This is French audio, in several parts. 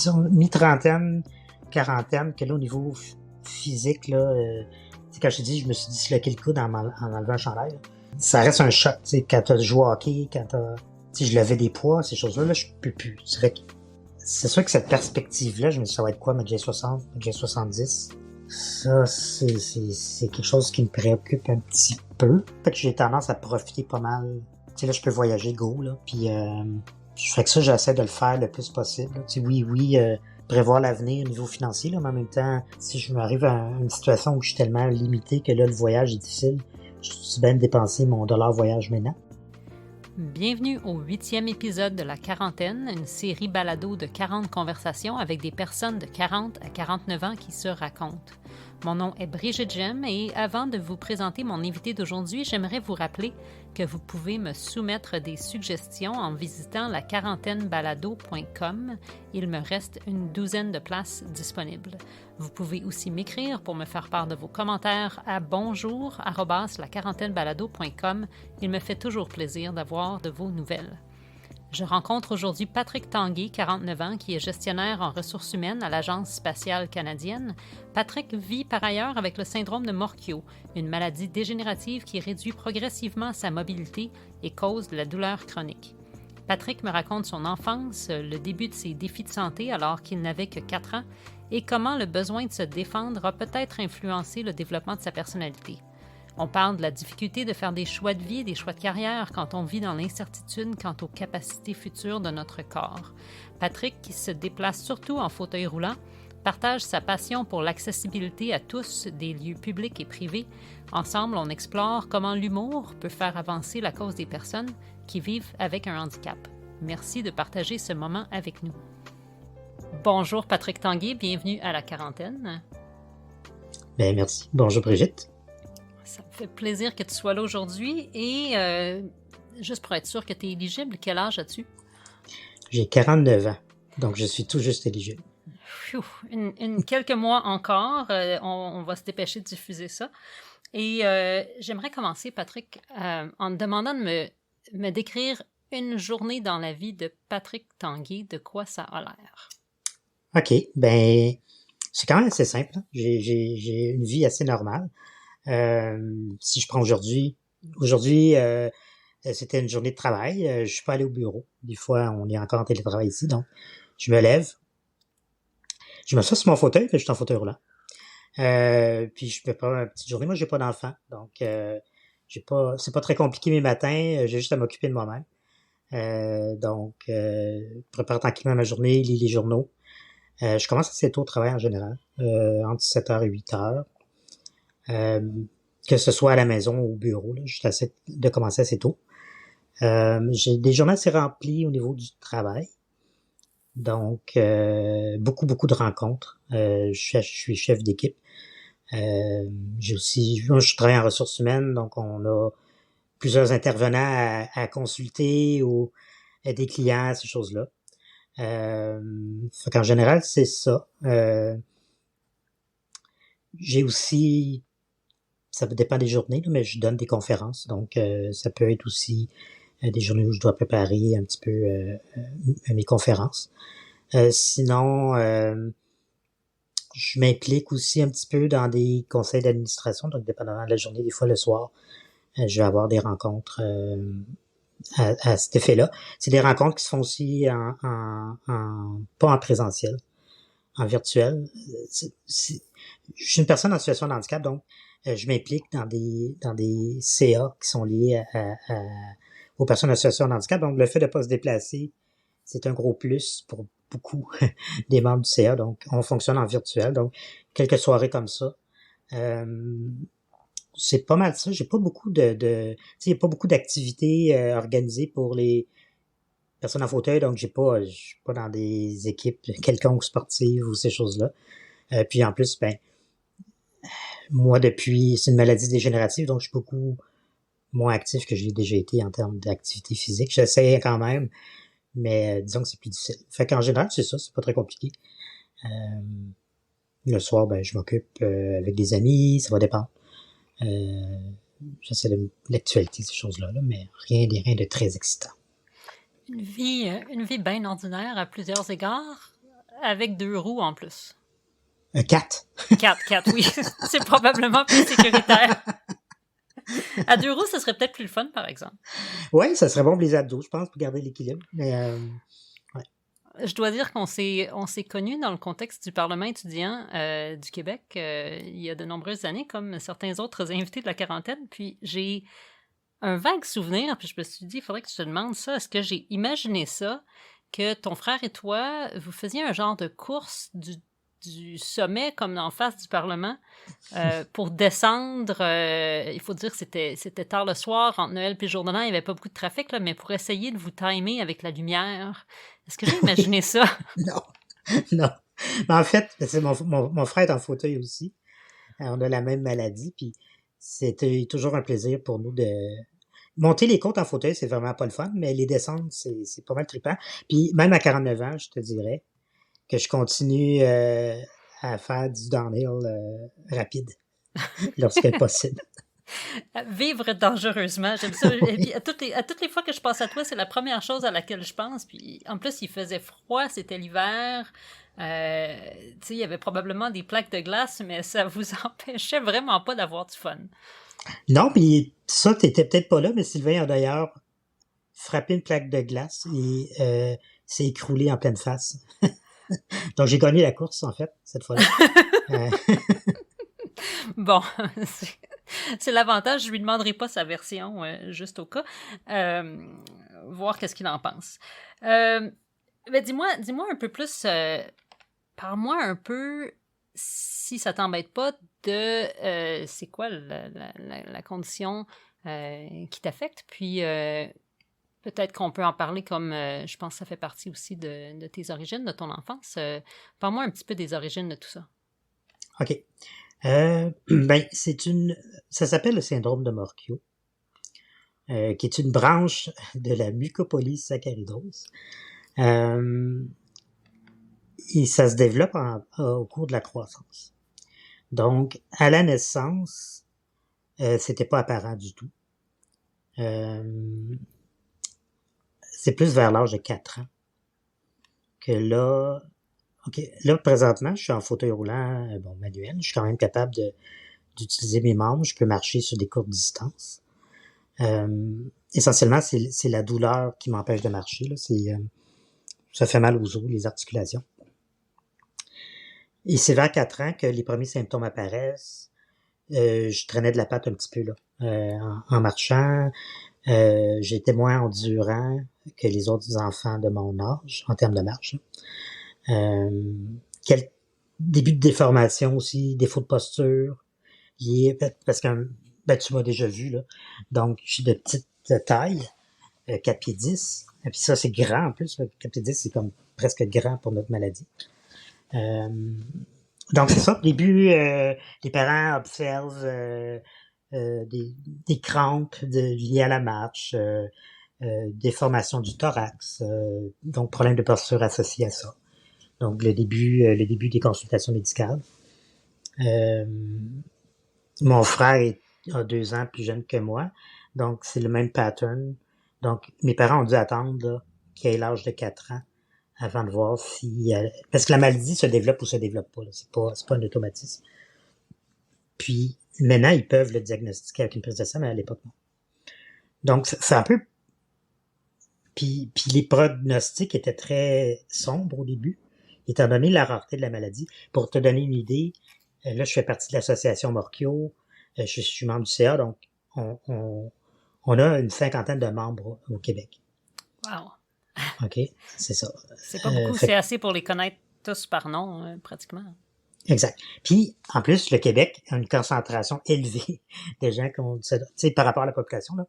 disons, mi-trentaine, quarantaine, que là, au niveau physique, là, quand je te dis, je me suis disloqué le coude en enlevant un chandail, là. Ça reste un choc, tu sais, quand t'as joué au hockey, quand je levais des poids, ces choses-là, là, je peux plus. C'est sûr que cette perspective-là, je me dis, ça va être quoi, ma J60, ma J70? Ça, c'est quelque chose qui me préoccupe un petit peu. Fait que j'ai tendance à profiter pas mal. Tu sais, là, je peux voyager go, là, puis je fais que ça, j'essaie de le faire le plus possible. Tu sais, oui, prévoir l'avenir au niveau financier, là, mais en même temps, si je m'arrive à une situation où je suis tellement limité que là, le voyage est difficile, je suis bien de dépenser mon dollar voyage maintenant. Bienvenue au 8e épisode de La Quarantaine, une série balado de 40 conversations avec des personnes de 40 à 49 ans qui se racontent. Mon nom est Brigitte Gemme et avant de vous présenter mon invité d'aujourd'hui, j'aimerais vous rappeler que vous pouvez me soumettre des suggestions en visitant laquarantaine-balado.com. Il me reste une douzaine de places disponibles. Vous pouvez aussi m'écrire pour me faire part de vos commentaires à bonjour@laquarantaine-balado.com. Il me fait toujours plaisir d'avoir de vos nouvelles. Je rencontre aujourd'hui Patrick Tanguay, 49 ans, qui est gestionnaire en ressources humaines à l'Agence spatiale canadienne. Patrick vit par ailleurs avec le syndrome de Morquio, une maladie dégénérative qui réduit progressivement sa mobilité et cause de la douleur chronique. Patrick me raconte son enfance, le début de ses défis de santé alors qu'il n'avait que 4 ans et comment le besoin de se défendre a peut-être influencé le développement de sa personnalité. On parle de la difficulté de faire des choix de vie et des choix de carrière quand on vit dans l'incertitude quant aux capacités futures de notre corps. Patrick, qui se déplace surtout en fauteuil roulant, partage sa passion pour l'accessibilité à tous des lieux publics et privés. Ensemble, on explore comment l'humour peut faire avancer la cause des personnes qui vivent avec un handicap. Merci de partager ce moment avec nous. Bonjour Patrick Tanguay, bienvenue à La Quarantaine. Bien, merci. Bonjour Brigitte. Ça me fait plaisir que tu sois là aujourd'hui et juste pour être sûr que tu es éligible, quel âge as-tu? J'ai 49 ans, donc je suis tout juste éligible. Quelques mois encore, on va se dépêcher de diffuser ça. Et j'aimerais commencer, Patrick, en te demandant de me décrire une journée dans la vie de Patrick Tanguay, de quoi ça a l'air. OK, ben c'est quand même assez simple, hein? J'ai une vie assez normale. Si je prends aujourd'hui, c'était une journée de travail. Je suis pas allé au bureau. Des fois, on est encore en télétravail ici, donc je me lève. Je m'assois sur mon fauteuil, puis je suis en fauteuil roulant. Puis je peux pas une petite journée. Moi, j'ai pas d'enfant, donc c'est pas très compliqué mes matins. J'ai juste à m'occuper de moi-même. Donc, prépare tranquillement ma journée, lis les journaux. Je commence assez tôt au travail en général, entre 7h et 8h. Que ce soit à la maison ou au bureau, là, j'essaie de commencer assez tôt. J'ai des journées assez remplies au niveau du travail. Donc, beaucoup de rencontres. Je suis chef d'équipe. Moi, je travaille en ressources humaines, donc on a plusieurs intervenants à consulter ou des clients, ces choses-là. Fait qu'en général, c'est ça. J'ai aussi, ça dépend des journées, mais je donne des conférences, donc ça peut être aussi des journées où je dois préparer un petit peu mes conférences. Sinon, je m'implique aussi un petit peu dans des conseils d'administration, donc dépendamment de la journée, des fois le soir, je vais avoir des rencontres à cet effet-là. C'est des rencontres qui se font aussi pas en présentiel, en virtuel. Je suis une personne en situation de handicap, donc je m'implique dans des CA qui sont liés aux personnes en situation de handicap. Donc, le fait de ne pas se déplacer, c'est un gros plus pour beaucoup des membres du CA. Donc, on fonctionne en virtuel. Donc, quelques soirées comme ça. C'est pas mal ça. J'ai pas beaucoup tu sais, il y a pas beaucoup d'activités organisées pour les personnes en fauteuil. Donc, je suis pas dans des équipes quelconques sportives ou ces choses-là. Puis en plus, moi, c'est une maladie dégénérative, donc je suis beaucoup moins actif que je l'ai déjà été en termes d'activité physique. J'essaie quand même, mais disons que c'est plus difficile. Fait qu'en général, c'est ça, c'est pas très compliqué. Le soir, je m'occupe avec des amis, ça va dépendre. J'essaie de l'actualité, ces choses-là, mais rien de très excitant. Une vie bien ordinaire à plusieurs égards. avec 2 roues en plus. 4. 4, oui. C'est probablement plus sécuritaire. À 2 roues, ce serait peut-être plus le fun, par exemple. Oui, ça serait bon pour les abdos, je pense, pour garder l'équilibre. Mais, ouais. Je dois dire qu'on s'est connus dans le contexte du Parlement étudiant du Québec il y a de nombreuses années, comme certains autres invités de la quarantaine. Puis j'ai un vague souvenir, puis je me suis dit, il faudrait que tu te demandes ça. Est-ce que j'ai imaginé ça, que ton frère et toi, vous faisiez un genre de course du sommet, comme en face du Parlement, pour descendre, il faut dire que c'était tard le soir, entre Noël et le jour de l'an, il n'y avait pas beaucoup de trafic, là, mais pour essayer de vous timer avec la lumière. Est-ce que j'ai imaginé ça? Non, non. Mais en fait, c'est mon frère est en fauteuil aussi. On a la même maladie, puis c'était toujours un plaisir pour nous de... Monter les côtes en fauteuil, c'est vraiment pas le fun, mais les descendre, c'est pas mal trippant. Puis même à 49 ans, je te dirais que je continue à faire du downhill rapide lorsque possible. Vivre dangereusement, j'aime ça. Et puis, à toutes les fois que je pense à toi, c'est la première chose à laquelle je pense. Puis en plus, il faisait froid, c'était l'hiver. Tu sais, il y avait probablement des plaques de glace, mais ça vous empêchait vraiment pas d'avoir du fun. Non, puis ça, t'étais peut-être pas là, mais Sylvain a d'ailleurs frappé une plaque de glace et s'est écroulé en pleine face. Donc j'ai gagné la course, en fait, cette fois-là. Bon, c'est l'avantage. Je lui demanderai pas sa version, juste au cas. Voir qu'est-ce qu'il en pense. Ben dis-moi un peu plus. Parle-moi un peu, si ça t'embête pas, de c'est quoi la condition qui t'affecte. Puis peut-être qu'on peut en parler comme, je pense que ça fait partie aussi de tes origines, de ton enfance. Parle-moi un petit peu des origines de tout ça. OK. Ben, ça s'appelle le syndrome de Morquio, qui est une branche de la mucopolysaccharidose. Et ça se développe au cours de la croissance. Donc, à la naissance, c'était pas apparent du tout. C'est plus vers l'âge de 4 ans que là... OK, là, présentement, je suis en fauteuil roulant, manuel. Je suis quand même capable d'utiliser mes membres. Je peux marcher sur des courtes distances. Essentiellement, c'est la douleur qui m'empêche de marcher. Là. Ça fait mal aux os, les articulations. Et c'est vers 4 ans que les premiers symptômes apparaissent. Je traînais de la patte un petit peu là, en marchant. J'étais moins endurant que les autres enfants de mon âge, en termes de marche. Quel début de déformation aussi, défaut de posture, parce que tu m'as déjà vu, là. Donc, je suis de petite taille, 4 pieds 10. Et puis ça, c'est grand en plus. 4 pieds 10, c'est comme presque grand pour notre maladie. Donc, c'est ça. Au début, les parents observent des crampes liées à la marche, déformation du thorax, donc problème de posture associé à ça. Donc, le début des consultations médicales. Mon frère a 2 ans plus jeune que moi, donc c'est le même pattern. Donc, mes parents ont dû attendre là, qu'il ait l'âge de 4 ans avant de voir si... parce que la maladie se développe ou se développe pas. Là. C'est pas un automatisme. Puis, maintenant, ils peuvent le diagnostiquer avec une prise de sang, mais à l'époque, non. Donc, c'est un peu... Puis les pronostics étaient très sombres au début, étant donné la rareté de la maladie. Pour te donner une idée, là, je fais partie de l'association Morquio, je suis membre du CA, donc on a une 50aine de membres au Québec. Wow! OK, c'est ça. C'est pas beaucoup, c'est assez pour les connaître tous par nom, pratiquement. Exact. Puis, en plus, le Québec a une concentration élevée de gens qui ont... Tu sais, par rapport à la population, là,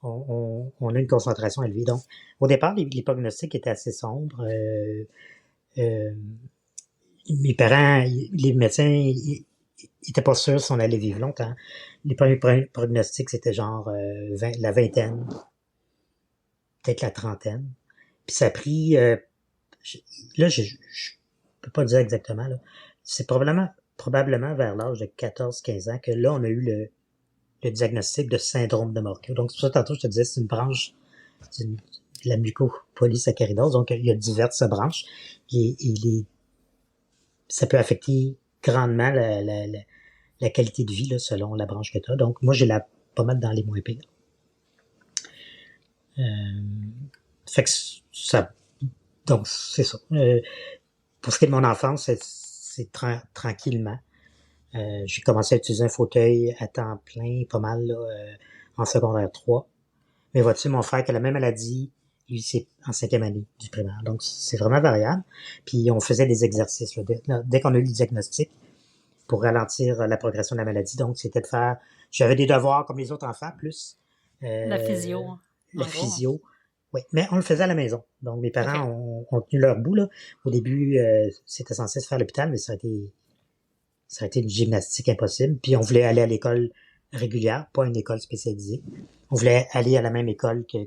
on a une concentration élevée. Donc, au départ, les prognostics étaient assez sombres. Mes parents, les médecins, ils étaient pas sûrs si on allait vivre longtemps. Les premiers prognostics, c'était genre la vingtaine, peut-être la trentaine. Puis ça a pris... là, je peux pas dire exactement. Là. C'est probablement vers l'âge de 14-15 ans que là, on a eu le diagnostic de syndrome de Morquio. Donc, c'est pour ça, tantôt, je te disais, c'est une branche de la mucopolysaccharidose. Donc, il y a diverses branches. Et ça peut affecter grandement la qualité de vie là, selon la branche que tu as. Donc, moi, j'ai pas mal dans les moins pires. Fait que ça... Donc, c'est ça. Pour ce qui est de mon enfance, c'est tranquillement. J'ai commencé à utiliser un fauteuil à temps plein, pas mal, là, en secondaire 3. Mais vois-tu, mon frère qui a la même maladie, lui, c'est en 5e année du primaire. Donc, c'est vraiment variable. Puis, on faisait des exercices. Là, dès qu'on a eu le diagnostic, pour ralentir la progression de la maladie. Donc, c'était de faire... J'avais des devoirs comme les autres enfants, plus La physio, la en gros. physio. Oui, mais on le faisait à la maison. Donc, mes parents OK. ont tenu leur bout. Là. Au début, c'était censé se faire à l'hôpital, mais ça a été une gymnastique impossible. Puis, on voulait aller à l'école régulière, pas une école spécialisée. On voulait aller à la même école que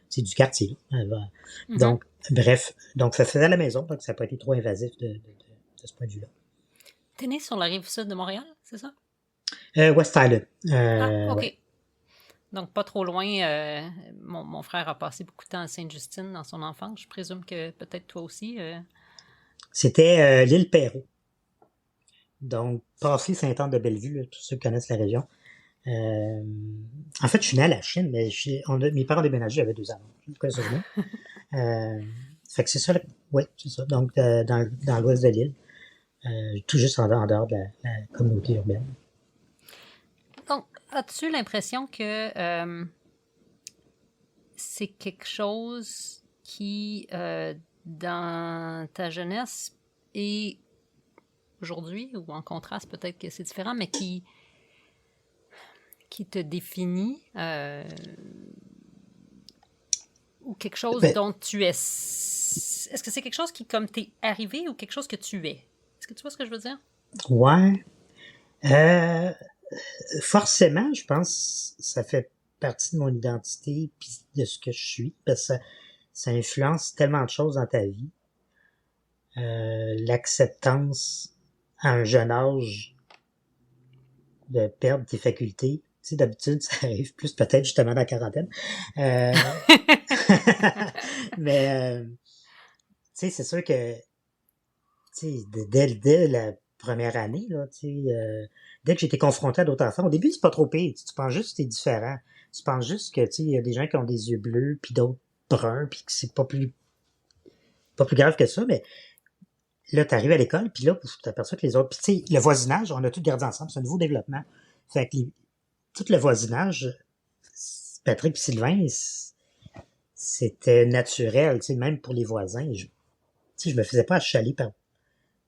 c'est du quartier. Donc, bref, donc ça se faisait à la maison, donc ça n'a pas été trop invasif de ce point de vue-là. T'es né sur la rive sud de Montréal, c'est ça? West Island. Ah, OK. Ouais. Donc, pas trop loin. Mon frère a passé beaucoup de temps à Sainte-Justine dans son enfance. Je présume que peut-être toi aussi. C'était l'île Perrot. Donc, passé Sainte-Anne-de-Bellevue, là, tous ceux qui connaissent la région. En fait, je suis né à la Chine, mais mes parents ont déménagé, j'avais 2 ans. Je connais ça bien. Fait que c'est ça. Oui, c'est ça. Donc, dans l'ouest de l'île. Tout juste en dehors de la communauté urbaine. Donc, as-tu l'impression que c'est quelque chose qui, dans ta jeunesse et aujourd'hui, ou en contraste, peut-être que c'est différent, mais qui te définit, ou quelque chose Ben, dont tu es... Est-ce que c'est quelque chose qui, comme t'es arrivé, ou quelque chose que tu es? Est-ce que tu vois ce que je veux dire? ouais. Forcément, je pense que ça fait partie de mon identité puis de ce que je suis, parce que ça influence tellement de choses dans ta vie. L'acceptance à un jeune âge de perdre tes facultés. Tu sais, d'habitude, ça arrive plus peut-être justement dans la quarantaine. Euh, mais, tu sais, c'est sûr que, tu sais, dès la première année, là, tu sais, dès que j'ai été confronté à d'autres enfants, au début, c'est pas trop pire. Tu penses juste que c'est différent. Tu penses juste que, tu sais, il y a des gens qui ont des yeux bleus, puis d'autres bruns, puis que c'est pas plus grave que ça, mais là, t'arrives à l'école, puis là, tu t'aperçois que les autres... Puis tu sais, le voisinage, on a tout gardé ensemble, c'est un nouveau développement. Fait que tout le voisinage, Patrick et Sylvain, c'était naturel, tu sais, même pour les voisins. Tu sais, je me faisais pas achaler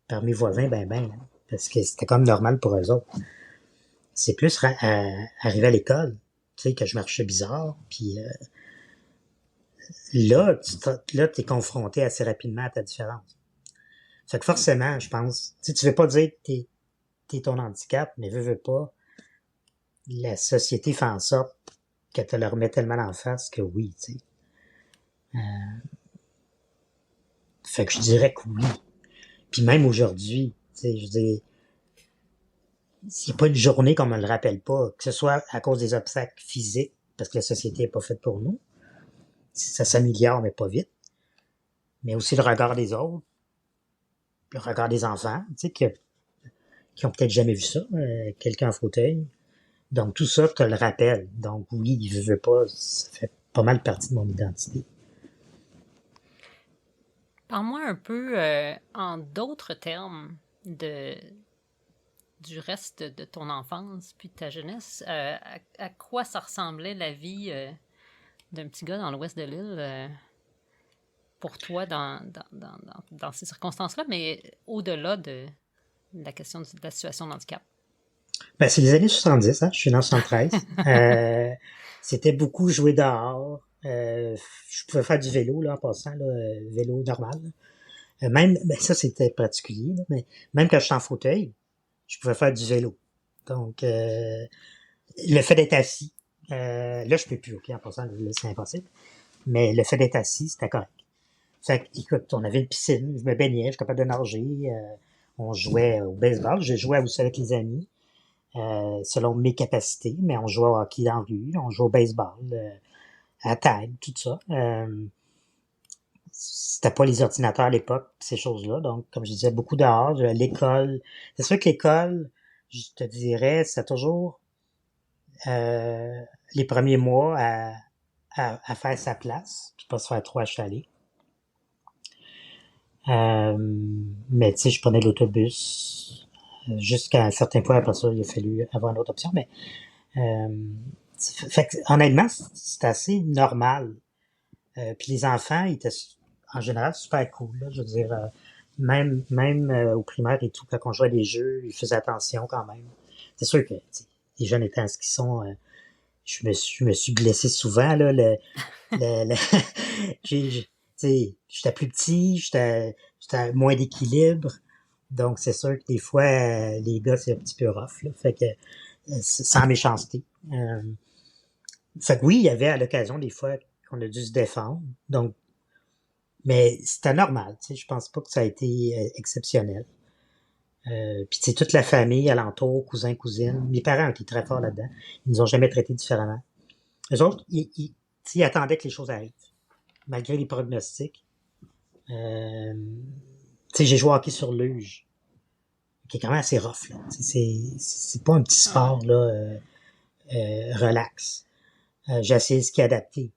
par mes voisins, hein, parce que c'était comme normal pour eux autres. C'est plus arrivé à l'école, tu sais, que je marchais bizarre, puis là, t'es confronté assez rapidement à ta différence. Fait que forcément, je pense, tu veux pas dire que t'es ton handicap, mais veux pas, la société fait en sorte que te le remet tellement en face que oui, tu sais. Fait que je dirais que oui. Puis même aujourd'hui, tu sais, je veux dire, s'il n'y a pas une journée qu'on me le rappelle pas, que ce soit à cause des obstacles physiques, parce que la société n'est pas faite pour nous, ça s'améliore, mais pas vite, mais aussi le regard des autres, le regard des enfants, tu sais, qui ont peut-être jamais vu ça, quelqu'un en fauteuil. Donc tout ça te le rappelle. Donc oui, il veut pas, ça fait pas mal partie de mon identité. Parle-moi un peu, en d'autres termes, du reste de ton enfance puis de ta jeunesse. À quoi ça ressemblait la vie d'un petit gars dans l'ouest de l'île pour toi dans ces circonstances-là, mais au-delà de la question de la situation de handicap? Ben, c'est les années 70, hein? Je suis né en 73. C'était beaucoup jouer dehors. Je pouvais faire du vélo, là, en passant, là, vélo normal. Même, ben, ça, c'était particulier, là, mais même quand j'étais en fauteuil, je pouvais faire du vélo. Donc, le fait d'être assis, là, je peux plus, ok, en passant, là, c'est impossible. Mais le fait d'être assis, c'était correct. Fait que, écoute, on avait une piscine, je me baignais, je suis capable de nager, on jouait au baseball, je jouais aussi avec les amis. Selon mes capacités, mais on jouait au hockey dans la rue, on jouait au baseball, à tag, tout ça. c'était pas les ordinateurs à l'époque, ces choses-là. Donc, comme je disais, beaucoup dehors, l'école. C'est sûr que l'école, je te dirais, c'est toujours euh, les premiers mois à faire sa place, puis pas se faire trop achaler. Mais tu sais, je prenais l'autobus jusqu'à un certain point. Après ça, il a fallu avoir une autre option. Mais fait que, honnêtement, c'est assez normal. Puis les enfants, ils étaient en général super cool. Là, je veux dire, même au primaire et tout, quand on jouait à des jeux, ils faisaient attention quand même. C'est sûr que les jeunes étant ce qu'ils sont, je me suis blessé souvent. Là, le j'étais plus petit, j'étais moins d'équilibre. Donc c'est sûr que des fois, les gars, c'est un petit peu rough. Là, fait que sans méchanceté. Fait que oui, il y avait à l'occasion des fois qu'on a dû se défendre. Donc, mais c'était normal, tu sais, je pense pas que ça a été exceptionnel. Puis tu sais, toute la famille alentour, cousins, cousines, mes parents ont été très forts là-dedans. Ils nous ont jamais traités différemment. Eux autres, ils attendaient que les choses arrivent, malgré les pronostics. Tu sais, j'ai joué au hockey sur luge, qui est quand même assez rough, là. C'est pas un petit sport, là, relax. J'ai essayé de ski adapté.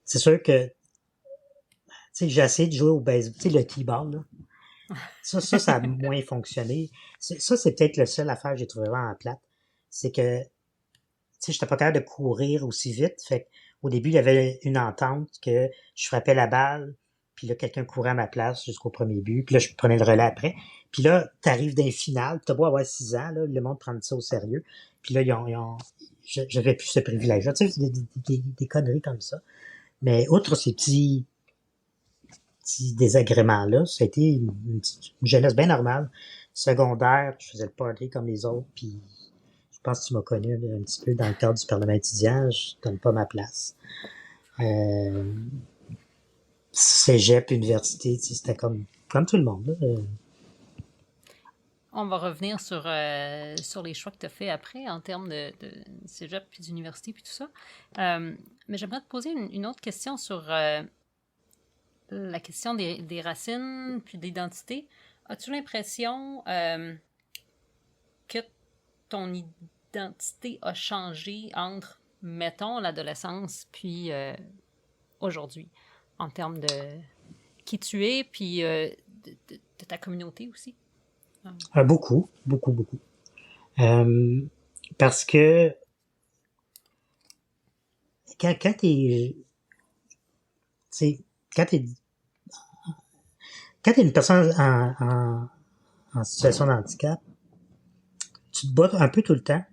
C'est sûr que, tu sais, j'ai essayé de jouer au baseball, tu sais, le t-ball, là. Ça a moins fonctionné. Ça, c'est peut-être la seule affaire que j'ai trouvé vraiment plate. C'est que, tu sais, j'étais pas capable de courir aussi vite. Fait au début, il y avait une entente que je frappais la balle, puis là, quelqu'un courait à ma place jusqu'au premier but, puis là, je prenais le relais après. Puis là, t'arrives d'un final, t'as beau avoir 6 ans, là, le monde prend ça au sérieux. Puis là, j'avais plus ce privilège-là. Tu sais, des conneries comme ça. Mais outre ces petits désagréments-là, ça a été une jeunesse bien normale. Secondaire, je faisais le party comme les autres, puis je pense que tu m'as connu un petit peu dans le cadre du Parlement étudiant, je donne pas ma place. Cégep, université, c'était comme tout le monde. Là. On va revenir sur les choix que tu as fait après en termes de cégep puis d'université puis tout ça. Mais j'aimerais te poser une autre question sur la question des racines puis d'identité. As-tu l'impression que ton identité a changé entre, mettons, l'adolescence puis aujourd'hui, en termes de qui tu es puis de ta communauté aussi? Beaucoup, beaucoup, beaucoup. Parce que quand t'es, tu sais, quand t'es, quand t'es une personne en situation de handicap, tu te bats un peu tout le temps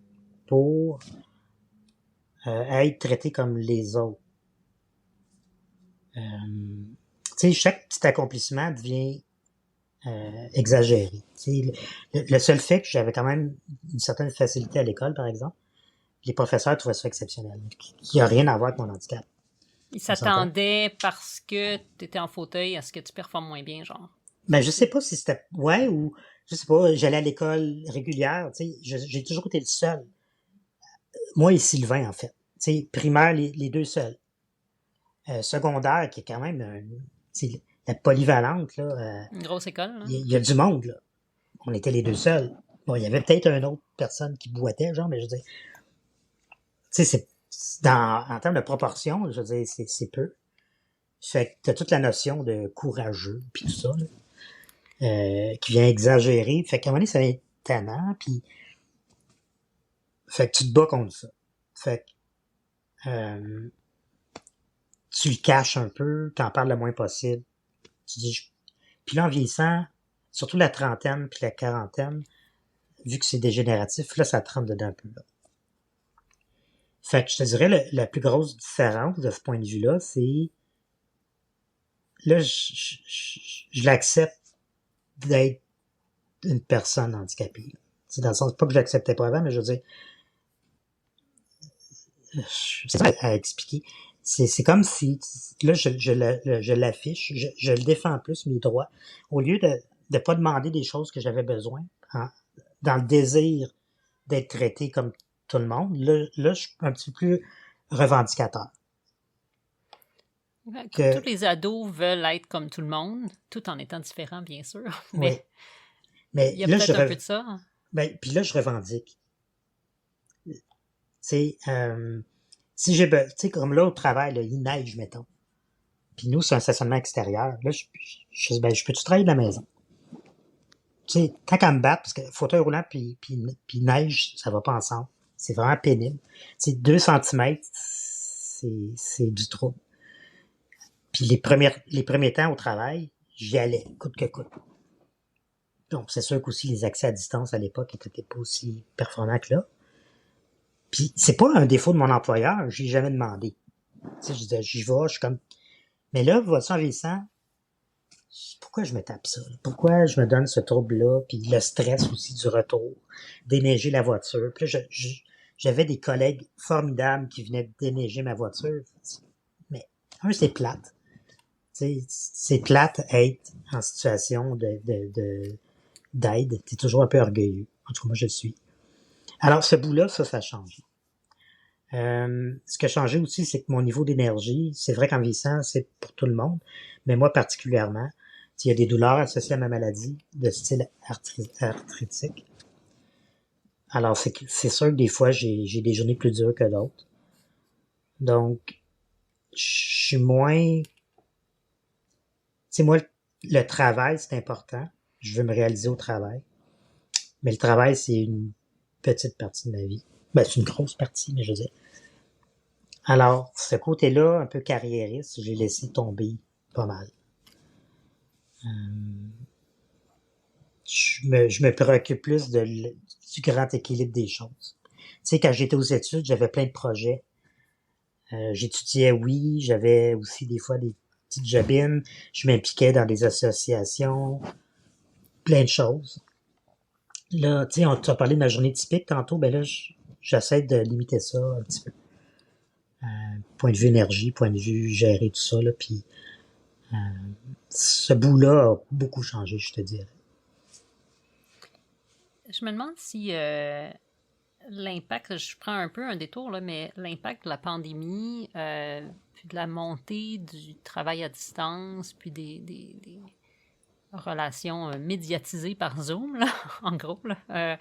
pour être traité comme les autres. Tu sais, chaque petit accomplissement devient exagéré. Tu sais, le seul fait que j'avais quand même une certaine facilité à l'école, par exemple, les professeurs trouvaient ça exceptionnel, qui a rien à voir avec mon handicap. Ils On s'entend? s'attendaient parce que tu étais en fauteuil à ce que tu performes moins bien, genre. Ben, je sais pas si c'était, ouais, ou, je sais pas, j'allais à l'école régulière, tu sais, j'ai toujours été le seul. Moi et Sylvain, en fait. Tu sais, primaire, les deux seuls. Secondaire, qui est quand même, la polyvalente, là, Une grosse école, là. il y a du monde, là. On était les deux seuls. Bon, il y avait peut-être une autre personne qui boitait, genre, mais je veux dire, tu sais, en termes de proportion, je veux dire, c'est peu. Fait que t'as toute la notion de courageux, puis tout ça, là, qui vient exagérer. Fait qu'à un moment donné, ça devient tannant, puis fait que tu te bats contre ça. Fait que tu le caches un peu, t'en parles le moins possible. Tu dis, puis là, en vieillissant, surtout la trentaine puis la quarantaine, vu que c'est dégénératif, là, ça te rentre dedans un peu, là. Fait que je te dirais, la plus grosse différence de ce point de vue-là, c'est, là, je l'accepte d'être une personne handicapée. C'est dans le sens, pas que je l'acceptais pas avant, mais je veux dire, c'est ça à expliquer. C'est comme si, là, je l'affiche, je le défends plus, mes droits, au lieu de pas demander des choses que j'avais besoin, dans le désir d'être traité comme tout le monde, là, je suis un petit peu plus revendicateur. Tous les ados veulent être comme tout le monde, tout en étant différents, bien sûr. Oui. Mais Mais il y a là, peut-être un peu de ça. puis là, je revendique. Tu sais, si j'ai, tu sais, comme là, au travail, là, il neige, mettons. Puis nous, c'est un stationnement extérieur. Là, je peux-tu travailler de la maison? Tu sais, tant qu'à me battre, parce que fauteuil roulant puis neige, ça va pas ensemble. C'est vraiment pénible. Tu sais, 2 centimètres, c'est du trouble. Puis les premiers temps au travail, j'y allais, coûte que coûte. Donc, c'est sûr qu'aussi les accès à distance à l'époque étaient pas aussi performants que là. Puis, c'est pas un défaut de mon employeur, j'ai jamais demandé. Tu sais, je disais, j'y vais, je suis comme... Mais là, vois-tu, en vieillissant, pourquoi je me tape ça? Pourquoi je me donne ce trouble-là? Puis le stress aussi du retour, déneiger la voiture. Puis là, j'avais des collègues formidables qui venaient déneiger ma voiture. Mais, c'est plate. Tu sais, c'est plate être en situation d'aide. T'es toujours un peu orgueilleux. En tout cas, moi, je le suis. Alors, ce bout-là, ça change. Ce qui a changé aussi, c'est que mon niveau d'énergie, c'est vrai qu'en vieillissant, c'est pour tout le monde, mais moi particulièrement, il y a des douleurs associées à ma maladie de style arthritique. Alors, c'est sûr que des fois, j'ai des journées plus dures que d'autres. Donc, je suis moins... Tu sais, moi, le travail, c'est important. Je veux me réaliser au travail. Mais le travail, c'est une petite partie de ma vie. Ben, c'est une grosse partie, mais je veux dire. Alors, ce côté-là, un peu carriériste, j'ai laissé tomber pas mal. Je me préoccupe plus du grand équilibre des choses. Tu sais, quand j'étais aux études, j'avais plein de projets. J'étudiais, oui, j'avais aussi des fois des petites jobines. Je m'impliquais dans des associations, plein de choses. Là, tu sais, tu as parlé de ma journée typique tantôt, ben là, j'essaie de limiter ça un petit peu. Point de vue énergie, point de vue gérer tout ça, là, puis ce bout-là a beaucoup changé, je te dirais. Je me demande si l'impact, je prends un peu un détour, là, mais l'impact de la pandémie, puis de la montée du travail à distance, puis des relations médiatisées par Zoom, là, en gros, là,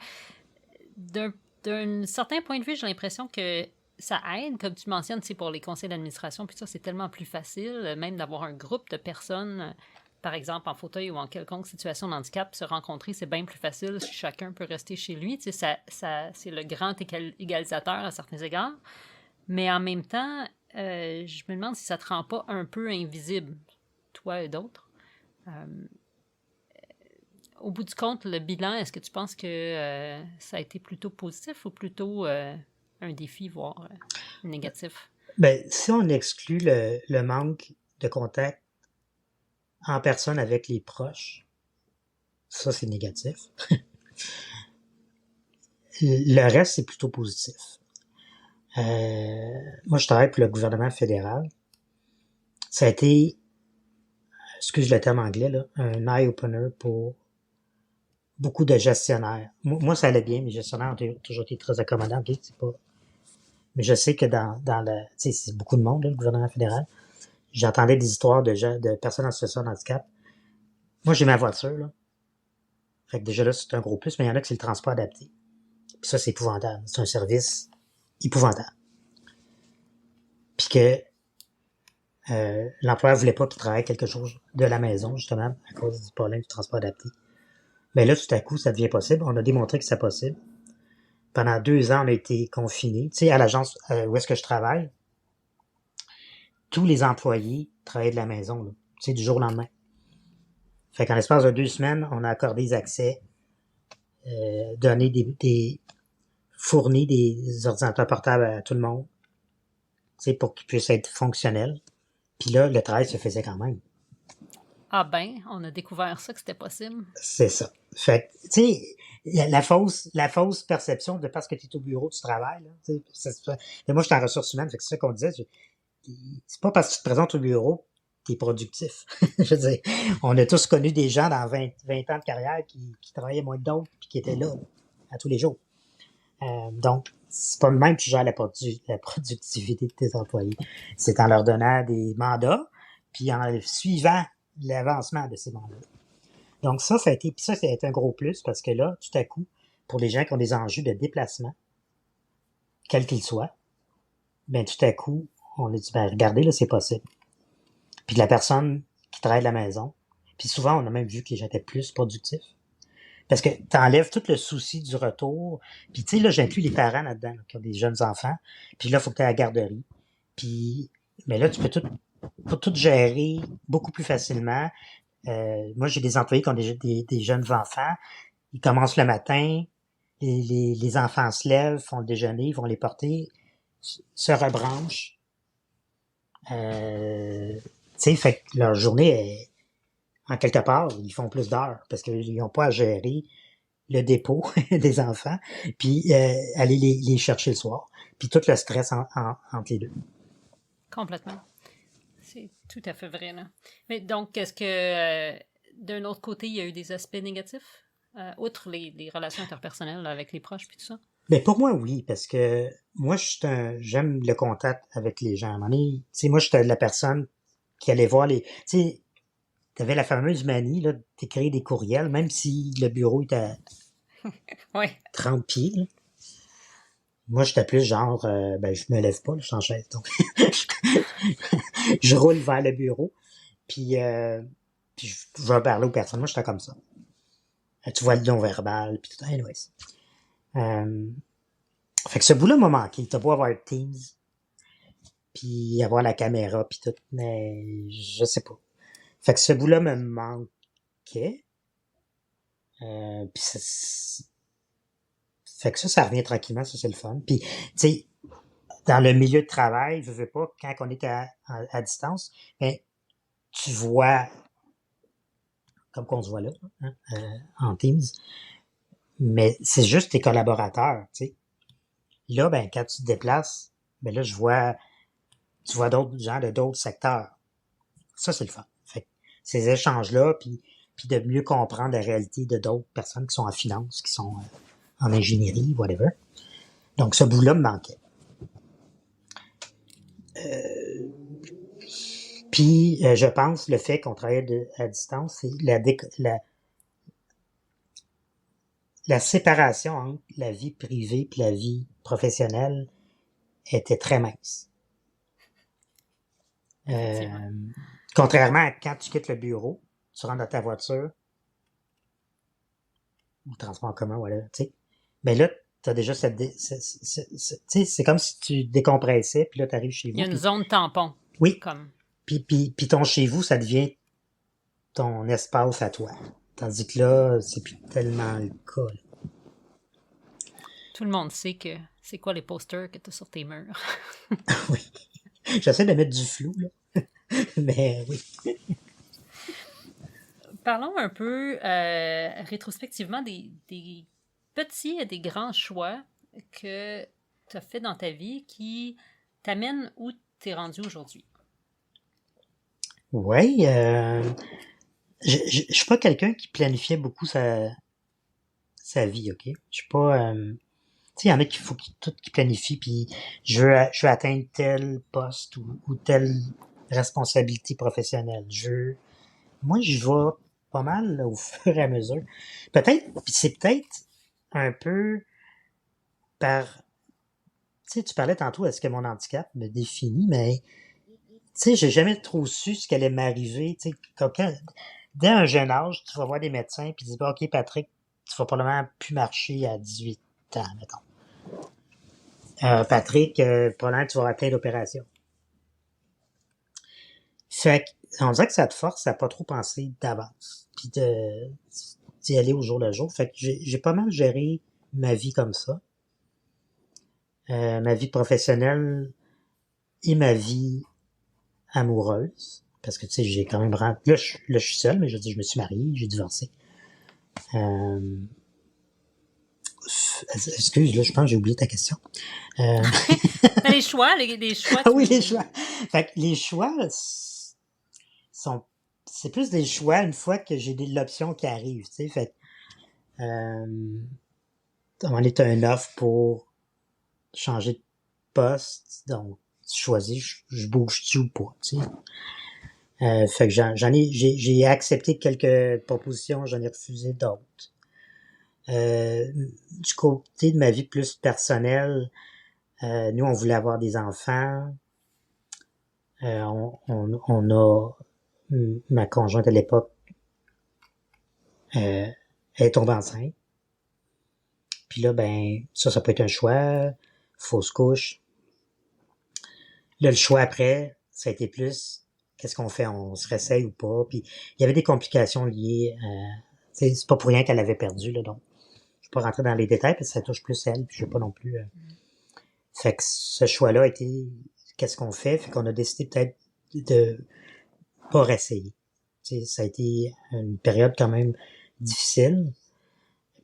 d'un certain point de vue, j'ai l'impression que ça aide, comme tu mentionnes, pour les conseils d'administration, puis ça, c'est tellement plus facile, même d'avoir un groupe de personnes, par exemple en fauteuil ou en quelconque situation de handicap, se rencontrer, c'est bien plus facile si chacun peut rester chez lui. Tu sais, c'est le grand égalisateur à certains égards. Mais en même temps, je me demande si ça te rend pas un peu invisible, toi et d'autres. Au bout du compte, le bilan, est-ce que tu penses que ça a été plutôt positif ou plutôt un défi, voire négatif? Ben, si on exclut le manque de contact en personne avec les proches, ça, c'est négatif. Le reste, c'est plutôt positif. Moi, je travaille pour le gouvernement fédéral. Ça a été, excuse le terme anglais, là, un eye-opener pour beaucoup de gestionnaires. Moi, ça allait bien. Mes gestionnaires ont toujours été très accommodants. Okay, c'est pas... Mais je sais que dans le... Tu sais, c'est beaucoup de monde, là, le gouvernement fédéral. J'entendais des histoires de personnes en situation de handicap. Moi, j'ai ma voiture, là. Fait que déjà là, c'est un gros plus, mais il y en a que c'est le transport adapté. Puis ça, c'est épouvantable. C'est un service épouvantable. Puis que l'employeur voulait pas qu'il travaille quelque chose de la maison, justement, à cause du problème du transport adapté. Mais là, tout à coup, ça devient possible. On a démontré que c'est possible. Pendant 2 ans, on a été confinés. Tu sais, à l'agence où est-ce que je travaille, tous les employés travaillaient de la maison, là. Tu sais, du jour au lendemain. Fait qu'en l'espace de 2 semaines, on a accordé des accès, donné fourni des ordinateurs portables à tout le monde, tu sais, pour qu'ils puissent être fonctionnels. Puis là, le travail se faisait quand même. Ah ben, on a découvert ça, que c'était possible. C'est ça. Fait que, tu sais, la fausse perception de parce que tu es au bureau, tu travailles, là, tu sais, mais moi, je suis en ressources humaines, fait que c'est ça qu'on disait. C'est pas parce que tu te présentes au bureau que tu es productif. Je veux dire, on a tous connu des gens dans 20 ans de carrière qui travaillaient moins que d'autres puis qui étaient là à tous les jours. Donc, c'est pas le même que tu gères la productivité de tes employés. C'est en leur donnant des mandats, puis en suivant l'avancement de ces mandats. Donc ça a été un gros plus parce que là, tout à coup, pour les gens qui ont des enjeux de déplacement, quels qu'ils soient, ben tout à coup, on a dit, ben regardez, là, c'est possible. Puis la personne qui travaille de la maison, puis souvent, on a même vu que les gens étaient plus productifs. Parce que t'enlèves tout le souci du retour. Puis tu sais, là, j'inclus les parents là-dedans, là, qui ont des jeunes enfants. Puis là, il faut que tu aies à la garderie. Puis, mais là, tu peux tout gérer beaucoup plus facilement. Moi, j'ai des employés qui ont des jeunes enfants. Ils commencent le matin, les enfants se lèvent, font le déjeuner, ils vont les porter, se rebranchent. Tu sais, fait que leur journée est, en quelque part, ils font plus d'heures parce qu'ils n'ont pas à gérer le dépôt des enfants, puis aller les chercher le soir, puis tout le stress entre les deux. Complètement. C'est tout à fait vrai, là. Mais donc, est-ce que, d'un autre côté, il y a eu des aspects négatifs, outre les relations interpersonnelles là, avec les proches puis tout ça? Mais pour moi, oui, parce que moi, j'aime le contact avec les gens. À un moment donné, tu sais, moi, j'étais la personne qui allait voir tu sais, t'avais la fameuse manie, là, d'écrire des courriels, même si le bureau était à Oui. 30 pieds, là. Moi, j'étais plus genre, ben, je me lève pas, là, je suis en chaise, donc je roule vers le bureau, puis je vais parler aux personnes. Moi, j'étais comme ça. Tu vois le non-verbal, puis tout. Anyways. Fait que ce bout-là m'a manqué. T'as beau avoir Teams, puis avoir la caméra, puis tout, mais je sais pas. Fait que ce bout-là me manquait. Puis fait que ça revient tranquillement, ça c'est le fun. Puis, tu sais, dans le milieu de travail, je veux pas, quand on est à distance, ben, tu vois, comme qu'on se voit là, hein, en Teams, mais c'est juste tes collaborateurs, tu sais. Là, ben, quand tu te déplaces, ben là, tu vois d'autres gens de d'autres secteurs. Ça, c'est le fun. Fait que ces échanges-là, puis de mieux comprendre la réalité de d'autres personnes qui sont en finance, qui sont en ingénierie, whatever. Donc, ce bout-là me manquait. Puis, je pense, le fait qu'on travaillait à distance, c'est la séparation entre la vie privée et la vie professionnelle était très mince. Contrairement à quand tu quittes le bureau, tu rentres dans ta voiture, ou le transport en commun, voilà, tu sais. Mais là, t'as déjà tu sais, c'est comme si tu décompressais, puis là, t'arrives chez vous. Il y a une zone tampon. Oui. Comme... Puis ton chez vous, ça devient ton espace à toi. Tandis que là, c'est plus tellement le cas, là. Tout le monde sait que c'est quoi les posters que tu as sur tes murs. Oui. J'essaie de mettre du flou, là. Mais oui. Parlons un peu rétrospectivement des petits et des grands choix que tu as fait dans ta vie qui t'amènent où tu es rendu aujourd'hui. Oui. Je suis pas quelqu'un qui planifiait beaucoup sa vie, OK? Je suis pas... tu sais, il y en a qui faut tout qui planifient, puis je veux atteindre tel poste ou telle responsabilité professionnelle. Moi, je vais pas mal là, au fur et à mesure. Peut-être, puis c'est peut-être un peu par... Tu sais, tu parlais tantôt, est-ce que mon handicap me définit, mais tu sais, j'ai jamais trop su ce qui allait m'arriver. Tu sais, dès un jeune âge, tu vas voir des médecins, puis tu dis, bah, OK, Patrick, tu vas probablement plus marcher à 18 ans, mettons. Patrick, probablement tu vas avoir plein d'opérations. Fait on dirait que ça te force à pas trop penser d'avance, puis d'y aller au jour le jour. Fait que j'ai pas mal géré ma vie comme ça. Ma vie professionnelle et ma vie amoureuse. Parce que, tu sais, j'ai quand même... Là, je suis seul, mais je dis, je me suis marié, j'ai divorcé. Excuse, là, je pense que j'ai oublié ta question. Les choix, les choix. Ah oui, les choix. Fait que les choix c'est plus des choix une fois que j'ai l'option qui arrive, tu sais. Fait on est un offre pour changer de poste, donc tu choisis, je bouge-tu ou pas, tu sais. Fait que j'ai accepté quelques propositions, j'en ai refusé d'autres. Du côté de ma vie plus personnelle, nous, on voulait avoir des enfants. On a... Ma conjointe à l'époque est tombée enceinte. Puis là, ben, ça peut être un choix. Fausse couche. Là, le choix après, ça a été plus... Qu'est-ce qu'on fait? On se réessaye ou pas? Puis il y avait des complications liées à... C'est pas pour rien qu'elle avait perdu, là, donc. Je vais pas rentrer dans les détails parce que ça touche plus elle, puis je veux pas non plus... Fait que ce choix-là a été... Qu'est-ce qu'on fait? Fait qu'on a décidé peut-être de pas réessayer. Ça a été une période quand même difficile.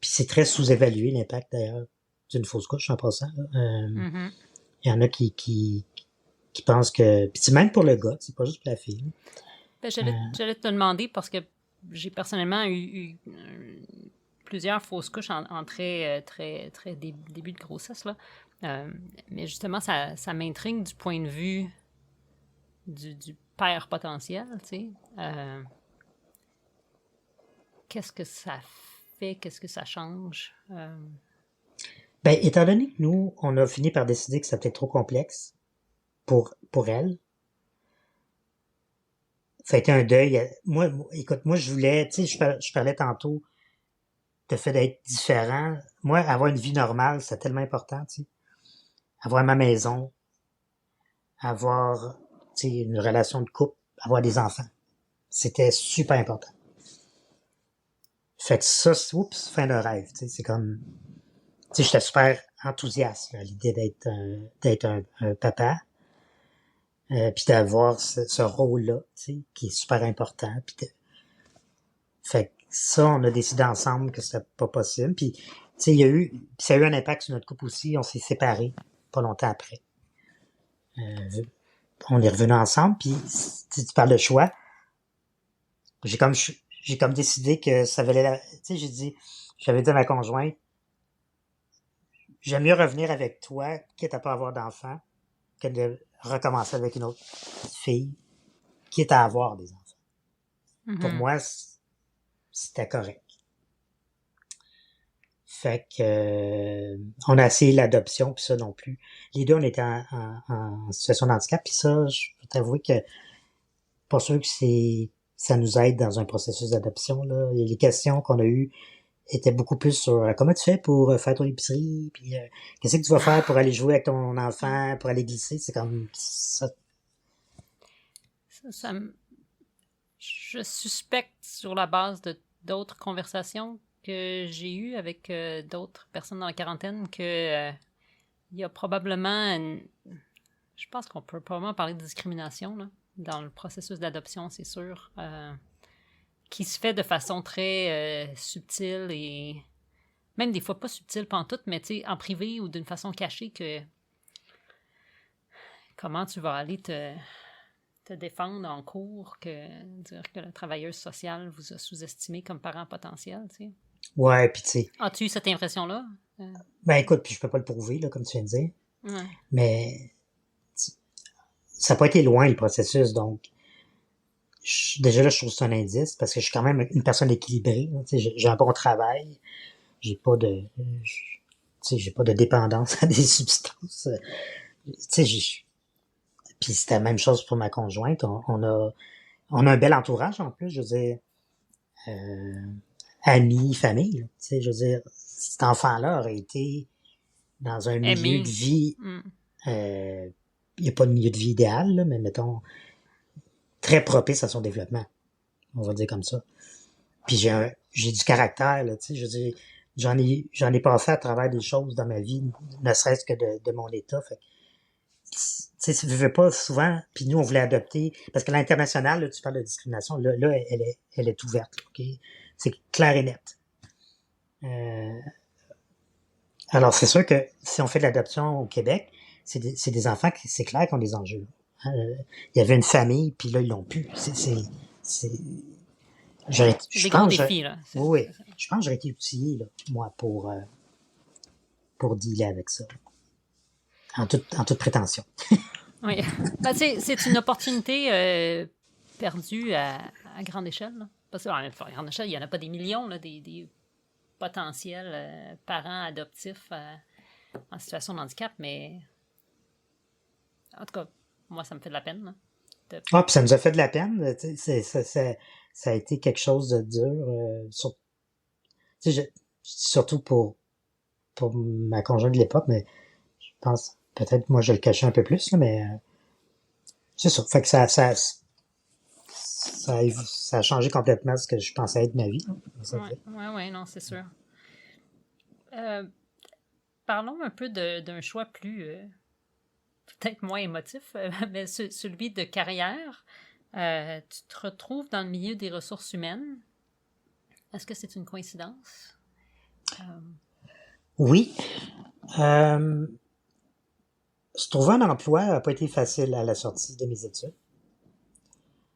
Puis c'est très sous-évalué, l'impact, d'ailleurs, d'une fausse couche, en passant. Il y en a qui pensent que... Puis c'est même pour le gars, c'est pas juste pour la fille. Ben, j'allais te demander, parce que j'ai personnellement eu plusieurs fausses couches en très début de grossesse, là. Mais justement, ça m'intrigue du point de vue du père potentiel, tu sais. Qu'est-ce que ça fait? Qu'est-ce que ça change? Ben, étant donné que nous, on a fini par décider que c'était trop complexe pour elle, ça a été un deuil. Écoute, moi, je voulais, tu sais, je parlais tantôt de fait d'être différent. Moi, avoir une vie normale, c'est tellement important, tu sais. Avoir ma maison, avoir, tu sais, une relation de couple, avoir des enfants. C'était super important. Fait que ça, oups, fin de rêve, tu sais, c'est comme, tu sais, j'étais super enthousiaste à l'idée d'être un papa, puis d'avoir ce rôle-là, tu sais, qui est super important. Fait que ça, on a décidé ensemble que c'était pas possible. Puis, tu sais, ça a eu un impact sur notre couple aussi. On s'est séparés pas longtemps après. On est revenus ensemble. Puis, tu parles de choix. J'ai comme décidé que ça valait tu sais, j'avais dit à ma conjointe, j'aime mieux revenir avec toi, quitte à pas avoir d'enfant, que de recommencer avec une autre fille, quitte à avoir des enfants. Pour moi, c'était correct. Fait que on a essayé l'adoption, puis ça non plus. Les deux, on était en situation de handicap, puis ça, je peux t'avouer que pas sûr que ça nous aide dans un processus d'adoption, là. Et les questions qu'on a eues étaient beaucoup plus sur comment tu fais pour faire ton épicerie, puis qu'est-ce que tu vas faire pour aller jouer avec ton enfant, pour aller glisser, c'est comme ça. Je suspecte sur la base d'autres conversations que j'ai eues avec d'autres personnes dans la quarantaine que il y a probablement je pense qu'on peut probablement parler de discrimination là, dans le processus d'adoption, c'est sûr, qui se fait de façon très subtile et même des fois pas subtile pantoute, mais tu sais, en privé ou d'une façon cachée que comment tu vas aller te défendre en cours, que dire que la travailleuse sociale vous a sous-estimé comme parent potentiel, tu sais. Ouais, puis tu sais. As-tu eu cette impression-là? Ben écoute, puis je peux pas le prouver, là, comme tu viens de dire. Ouais. Mais ça n'a pas été loin, le processus, donc déjà là, je trouve que c'est un indice, parce que je suis quand même une personne équilibrée. J'ai un bon travail, j'ai pas de dépendance à des substances. Puis c'était la même chose pour ma conjointe. On a un bel entourage en plus, je veux dire, amis, famille. Je veux dire, cet enfant-là aurait été dans un milieu de vie. Il n'y a pas de milieu de vie idéal, là, mais mettons très propice à son développement. On va dire comme ça. Puis j'ai du caractère, là, tu sais, je veux dire, j'en ai passé à travers des choses dans ma vie, ne serait-ce que de mon état. Fait tu sais, je veux pas souvent, puis nous, on voulait adopter, parce que l'international, là, tu parles de discrimination, là, elle est ouverte, OK? C'est clair et net. Alors, c'est sûr que si on fait de l'adoption au Québec, c'est des enfants qui, c'est clair, qui ont des enjeux. Il y avait une famille, puis là, ils l'ont plus. Je pense défis, là. Oui, je pense que j'aurais été outillé, là, moi, pour dealer avec ça. En toute prétention. Oui. Ben, c'est une opportunité perdu à grande échelle. Là. Parce qu'à grande échelle, il n'y en a pas des millions, là, des potentiels parents adoptifs en situation de handicap, mais en tout cas, moi, ça me fait de la peine. Là, Ah, puis ça nous a fait de la peine. Ça a été quelque chose de dur. Surtout pour ma conjointe de l'époque, mais je pense peut-être moi je le cachais un peu plus, là, mais c'est ça. Fait que ça a changé complètement ce que je pensais être ma vie. Oui, non, c'est sûr. Parlons un peu d'un choix plus, peut-être moins émotif, mais celui de carrière. Tu te retrouves dans le milieu des ressources humaines. Est-ce que c'est une coïncidence? Oui. Se trouver un emploi n'a pas été facile à la sortie de mes études.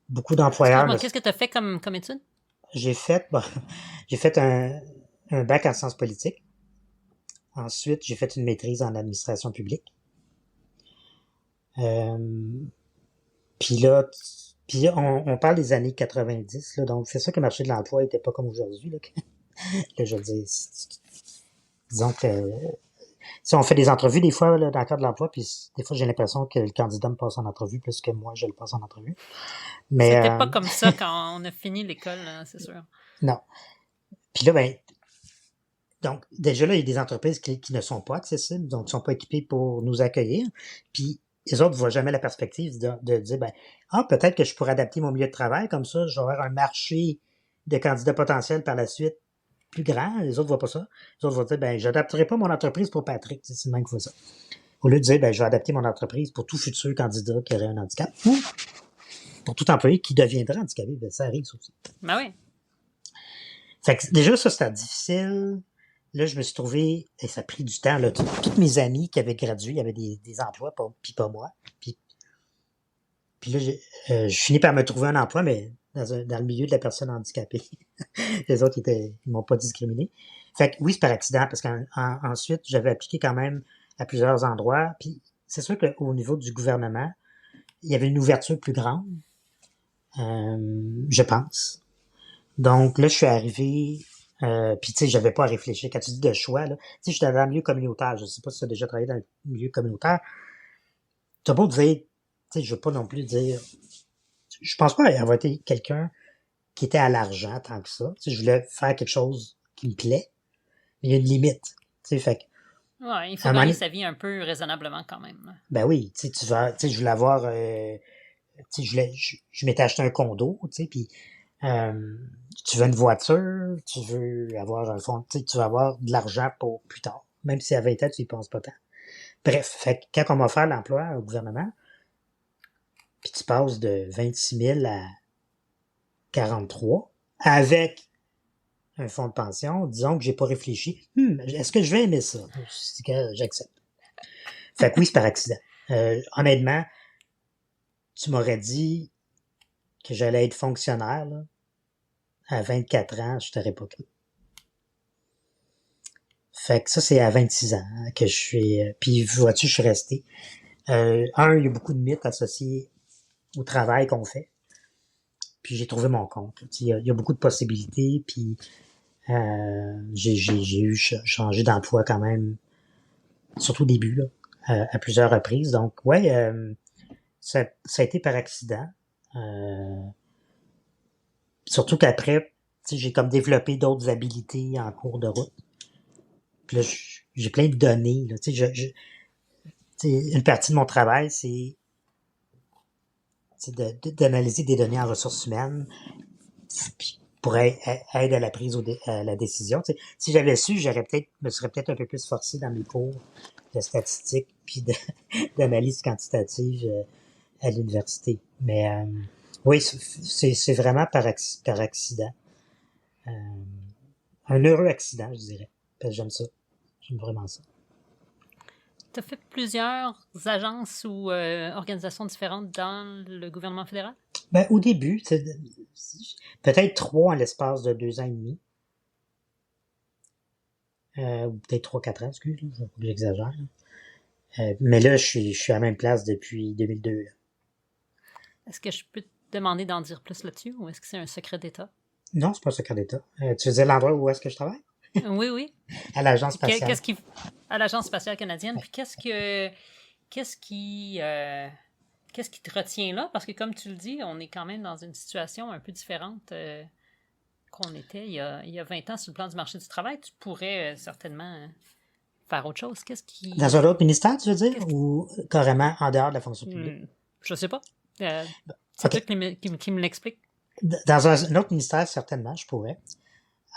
Beaucoup d'employeurs... Excuse-moi, qu'est-ce que tu as fait comme étude? J'ai fait un bac en sciences politiques. Ensuite, j'ai fait une maîtrise en administration publique. Puis là, on parle des années 90, là, donc c'est sûr que le marché de l'emploi était pas comme aujourd'hui. Là, là, je veux dire, disons que si on fait des entrevues des fois là, dans le cadre de l'emploi, puis des fois j'ai l'impression que le candidat me passe en entrevue plus que moi je le passe en entrevue. Mais c'était pas comme ça quand on a fini l'école, hein, c'est sûr. Non. Puis là, ben, donc déjà là, il y a des entreprises qui ne sont pas accessibles, donc qui sont pas équipées pour nous accueillir. Puis les autres ne voient jamais la perspective de dire, ben, peut-être que je pourrais adapter mon milieu de travail, comme ça, j'aurai un marché de candidats potentiels par la suite plus grand. Les autres ne voient pas ça. Les autres vont dire, ben, j'adapterai pas mon entreprise pour Patrick. C'est le même qui fait ça. Au lieu de dire, ben, je vais adapter mon entreprise pour tout futur candidat qui aurait un handicap ou pour tout employé qui deviendra handicapé. Ben, ça arrive, ça aussi. Ben oui. Fait que déjà, ça, c'était difficile. Là, je me suis trouvé, et ça a pris du temps, là, toutes mes amis qui avaient gradué, il y avait des emplois, puis pas moi. Puis là, je finis par me trouver un emploi, mais dans le milieu de la personne handicapée. Les autres, ils m'ont pas discriminé. Fait que oui, c'est par accident, parce qu'ensuite, j'avais appliqué quand même à plusieurs endroits. Puis c'est sûr qu'au niveau du gouvernement, il y avait une ouverture plus grande, je pense. Donc là, je suis arrivé, puis tu sais, j'avais pas à réfléchir. Quand tu dis de choix, là, tu sais, j'étais dans le milieu communautaire. Je sais pas si tu as déjà travaillé dans le milieu communautaire. T'as beau dire, tu sais, je veux pas non plus dire, je pense pas avoir été quelqu'un qui était à l'argent tant que ça. Tu sais, je voulais faire quelque chose qui me plaît, mais il y a une limite. Tu sais, fait que, ouais, il faut gagner sa vie un peu raisonnablement quand même. Ben oui, tu sais, je voulais avoir, tu sais, je m'étais acheté un condo, tu sais, puis tu veux une voiture, tu veux avoir un fonds, tu veux avoir de l'argent pour plus tard. Même si à 20 ans, tu y penses pas tant. Bref, fait que quand on m'a offert l'emploi au gouvernement, puis tu passes de 26 000 à 43, avec un fonds de pension, disons que j'ai pas réfléchi. Est-ce que je vais aimer ça? C'est que j'accepte. Fait que oui, c'est par accident. Honnêtement, tu m'aurais dit que j'allais être fonctionnaire, là, à 24 ans, je t'aurais pas cru. Fait que ça, c'est à 26 ans que je suis... puis vois-tu, je suis resté. Il y a beaucoup de mythes associés au travail qu'on fait. Puis j'ai trouvé mon compte. Il y a beaucoup de possibilités, puis j'ai eu changé d'emploi quand même, surtout au début, là, à plusieurs reprises. Donc, ouais, ça a été par accident. Surtout qu'après, j'ai comme développé d'autres habilités en cours de route. Puis là, j'ai plein de données. Là, une partie de mon travail, c'est d'analyser des données en ressources humaines pour aider à la prise à la décision. T'sais, si j'avais su, me serais peut-être un peu plus forcé dans mes cours de statistique puis d'analyse quantitative à l'université. Mais oui, c'est vraiment par accident. Un heureux accident, je dirais. Parce que j'aime ça. J'aime vraiment ça. Tu as fait plusieurs agences ou organisations différentes dans le gouvernement fédéral? Ben, au début, peut-être 3 en l'espace de 2 ans et demi. Ou peut-être 3-4 ans, excuse, j'exagère. Mais là, je suis à la même place depuis 2002. Est-ce que je peux demander d'en dire plus là-dessus ou est-ce que c'est un secret d'État? Non, c'est pas un secret d'État. Tu veux dire l'endroit où est-ce que je travaille? Oui, oui. À l'Agence spatiale. À l'Agence spatiale canadienne. Puis qu'est-ce qui te retient là? Parce que comme tu le dis, on est quand même dans une situation un peu différente qu'on était il y a 20 ans sur le plan du marché du travail. Tu pourrais certainement faire autre chose. Dans un autre ministère, tu veux dire? Ou carrément en dehors de la fonction publique? Je sais pas. C'est toi qui me l'explique. Dans un autre ministère, certainement, je pourrais.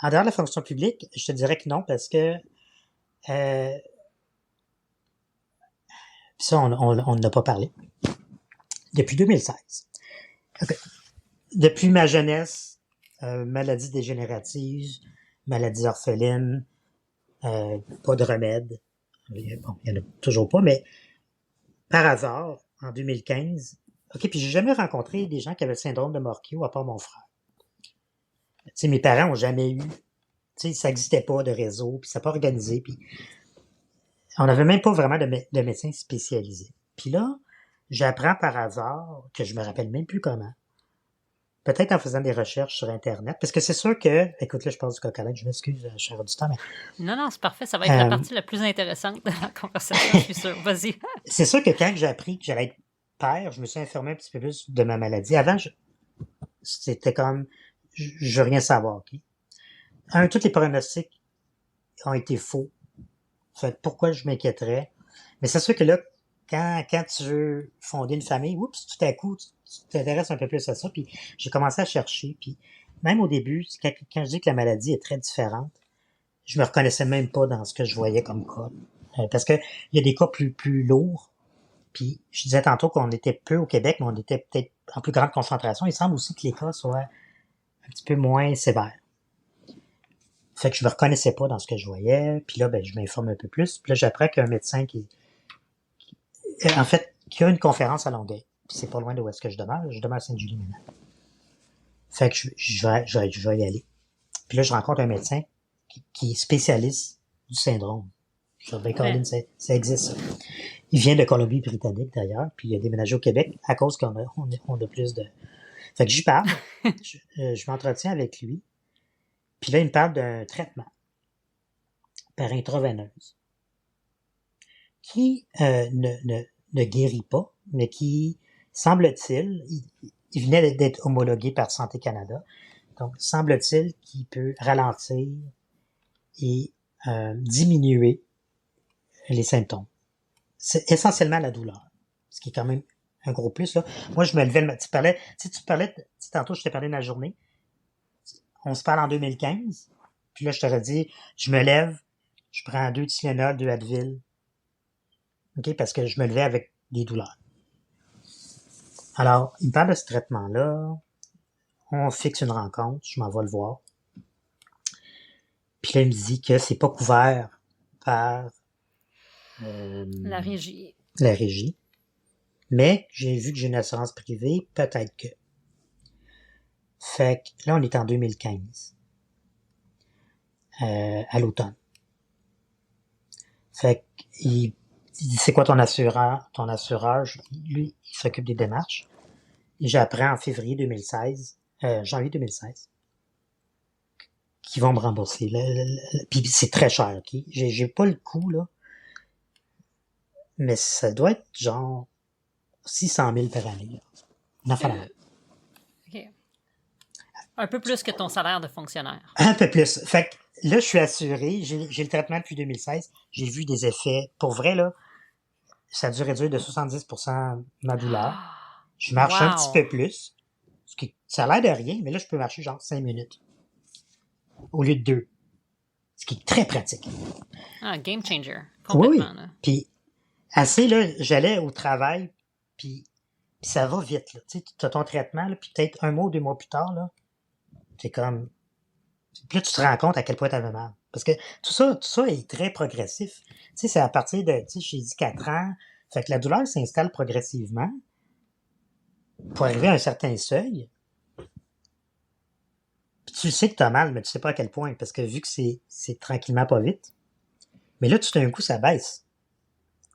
En dehors de la fonction publique, je te dirais que non, parce que ça, on n'a pas parlé. Depuis 2016. Okay. Depuis ma jeunesse, maladies dégénératives, maladies orphelines, pas de remède. Bon, il n'y en a toujours pas, mais par hasard, en 2015, puis j'ai jamais rencontré des gens qui avaient le syndrome de Morquio à part mon frère. Tu sais, mes parents ont jamais eu, tu sais, ça n'existait pas de réseau, puis ça n'a pas organisé, puis on n'avait même pas vraiment de médecins spécialisés. Puis là, j'apprends par hasard, que je me rappelle même plus comment, peut-être en faisant des recherches sur Internet, parce que c'est sûr que, écoute, là, je passe du coq à l'âne, je m'excuse, je suis du temps, mais... Non, c'est parfait, ça va être la partie la plus intéressante de la conversation, je suis sûre. Vas-y. C'est sûr que quand j'ai appris que j'allais être père, je me suis informé un petit peu plus de ma maladie. Avant, c'était comme, je veux rien savoir, OK? Tous les pronostics ont été faux. Fait pourquoi je m'inquiéterais? Mais c'est sûr que là, quand tu veux fonder une famille, oups, tout à coup, tu t'intéresses un peu plus à ça. Puis j'ai commencé à chercher. Puis même au début, quand je dis que la maladie est très différente, je me reconnaissais même pas dans ce que je voyais comme cas. Parce que il y a des cas plus lourds. Puis je disais tantôt qu'on était peu au Québec, mais on était peut-être en plus grande concentration. Il semble aussi que les cas soient un petit peu moins sévères. Fait que je me reconnaissais pas dans ce que je voyais. Puis là, ben, je m'informe un peu plus. Puis là, j'apprends qu'il y a un médecin qui a une conférence à Longueuil. Puis c'est pas loin de où est-ce que je demeure. Je demeure à Sainte-Julie maintenant. Fait que je vais y aller. Puis là, je rencontre un médecin qui est spécialiste du syndrome. Je dis, ben, Colin, ça existe, ça. Il vient de Colombie-Britannique, d'ailleurs, puis il a déménagé au Québec à cause qu'on a plus de... Fait que j'y parle. je m'entretiens avec lui. Puis là, il me parle d'un traitement par intraveineuse qui ne guérit pas, mais qui, semble-t-il, il venait d'être homologué par Santé Canada, donc semble-t-il qu'il peut ralentir et diminuer les symptômes. C'est essentiellement la douleur, ce qui est quand même un gros plus, là. Moi, je me levais, tu parlais, tantôt, je t'ai parlé de la journée. On se parle en 2015, puis là, je t'aurais dit, je me lève, je prends 2 Tylenol, 2 Advil, OK, parce que je me levais avec des douleurs. Alors, il me parle de ce traitement-là, on fixe une rencontre, je m'en vais le voir. Puis là, il me dit que c'est pas couvert par la régie. La régie. Mais j'ai vu que j'ai une assurance privée, peut-être que. Fait que là, on est en 2015. À l'automne. Fait qu'il dit, c'est quoi ton assureur? Ton assureur, lui, il s'occupe des démarches. Et j'apprends en février 2016, janvier 2016, qu'ils vont me rembourser. Puis c'est très cher, OK? J'ai pas le coût, là. Mais ça doit être genre 600 000 par année. OK. Un peu plus que ton salaire de fonctionnaire. Un peu plus. Fait que là, je suis assuré. J'ai le traitement depuis 2016. J'ai vu des effets. Pour vrai, là, ça a dû réduire de 70% ma douleur. Je marche un petit peu plus. Ça a l'air de rien, mais là, je peux marcher genre 5 minutes. Au lieu de 2. Ce qui est très pratique. Game changer. Complètement. Oui. Puis, assez, là, j'allais au travail, puis ça va vite, là. Tu sais, tu as ton traitement, là, puis peut-être 1 mois ou 2 mois plus tard, là, c'est comme... Puis là, tu te rends compte à quel point tu avais mal. Parce que tout ça est très progressif. Tu sais, c'est à partir de, tu sais, j'ai dit 4 ans. Fait que la douleur s'installe progressivement pour arriver à un certain seuil. Puis tu sais que tu as mal, mais tu sais pas à quel point. Parce que vu que c'est tranquillement pas vite. Mais là, tout d'un coup, ça baisse.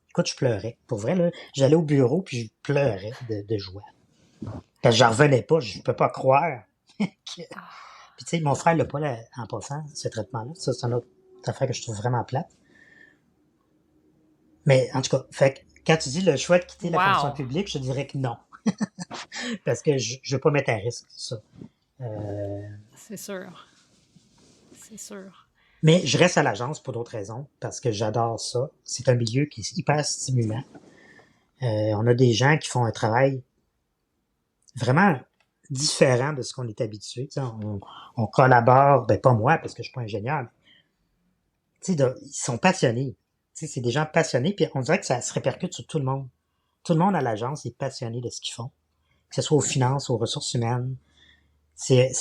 Écoute, je pleurais. Pour vrai, là, j'allais au bureau puis je pleurais de joie. Parce que j'en revenais pas, je peux pas croire. Ah, Puis tu sais, mon frère l'a pas en passant, ce traitement-là. Ça, c'est une autre affaire que je trouve vraiment plate. Mais en tout cas, fait que quand tu dis le choix de quitter la fonction wow! publique, je dirais que non. Parce que je veux pas mettre à risque ça. C'est sûr. C'est sûr. Mais je reste à l'agence pour d'autres raisons, parce que j'adore ça. C'est un milieu qui est hyper stimulant. On a des gens qui font un travail vraiment différent de ce qu'on est habitué. On collabore, ben pas moi, parce que je suis pas ingénieur, mais ils sont passionnés. C'est des gens passionnés, puis on dirait que ça se répercute sur tout le monde. Tout le monde à l'agence est passionné de ce qu'ils font, que ce soit aux finances, aux ressources humaines. C'est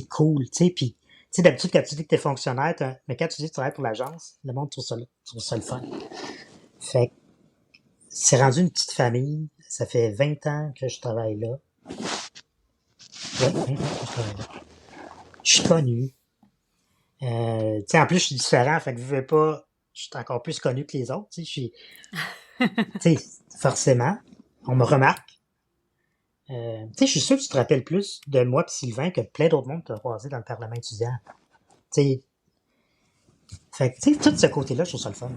cool, tu sais, puis d'habitude, quand tu dis que t'es fonctionnaire, mais quand tu dis que tu travailles pour l'agence, le monde trouve ça le fun. Fait que c'est rendu une petite famille. Ça fait 20 ans que je travaille là. Ouais, 20 ans que je travaille là. Je suis connu. En plus, je suis différent, fait que je veux pas, je suis encore plus connu que les autres, je suis, forcément, on me remarque. Je suis sûr que tu te rappelles plus de moi et Sylvain que plein d'autres mondes t'ont croisé dans le Parlement étudiant. Fait que, tout ce côté-là, je trouve ça le fun.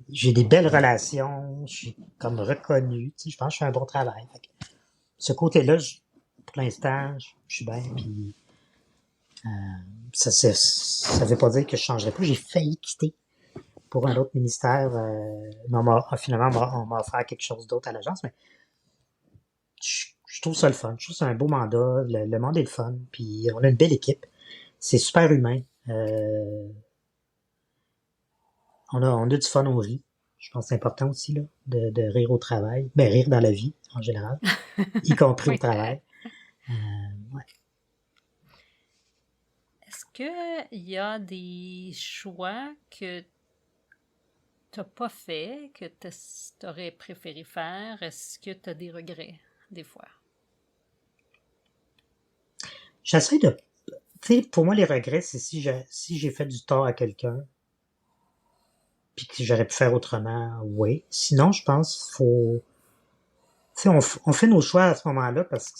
J'ai des belles relations, je suis comme reconnu, je pense que je fais un bon travail. Fait que, ce côté-là, pour l'instant, je suis bien, puis ça veut pas dire que je changerais plus. J'ai failli quitter pour un autre ministère, mais finalement, on m'a offert quelque chose d'autre à l'agence, mais je trouve ça le fun. Je trouve que c'est un beau mandat, le monde est le fun, puis on a une belle équipe. C'est super humain. On a du fun, on rit. Je pense que c'est important aussi là, de rire au travail. Ben, rire dans la vie, en général, y compris au Oui. travail. Ouais. Est-ce qu'il y a des choix que t'as pas fait, que t'aurais préféré faire? Est-ce que t'as des regrets, des fois? J'essaie de... Tu sais, pour moi, les regrets, c'est si j'ai fait du tort à quelqu'un, puis que j'aurais pu faire autrement, oui. Sinon, je pense qu'il faut... Tu sais, on fait nos choix à ce moment-là parce que...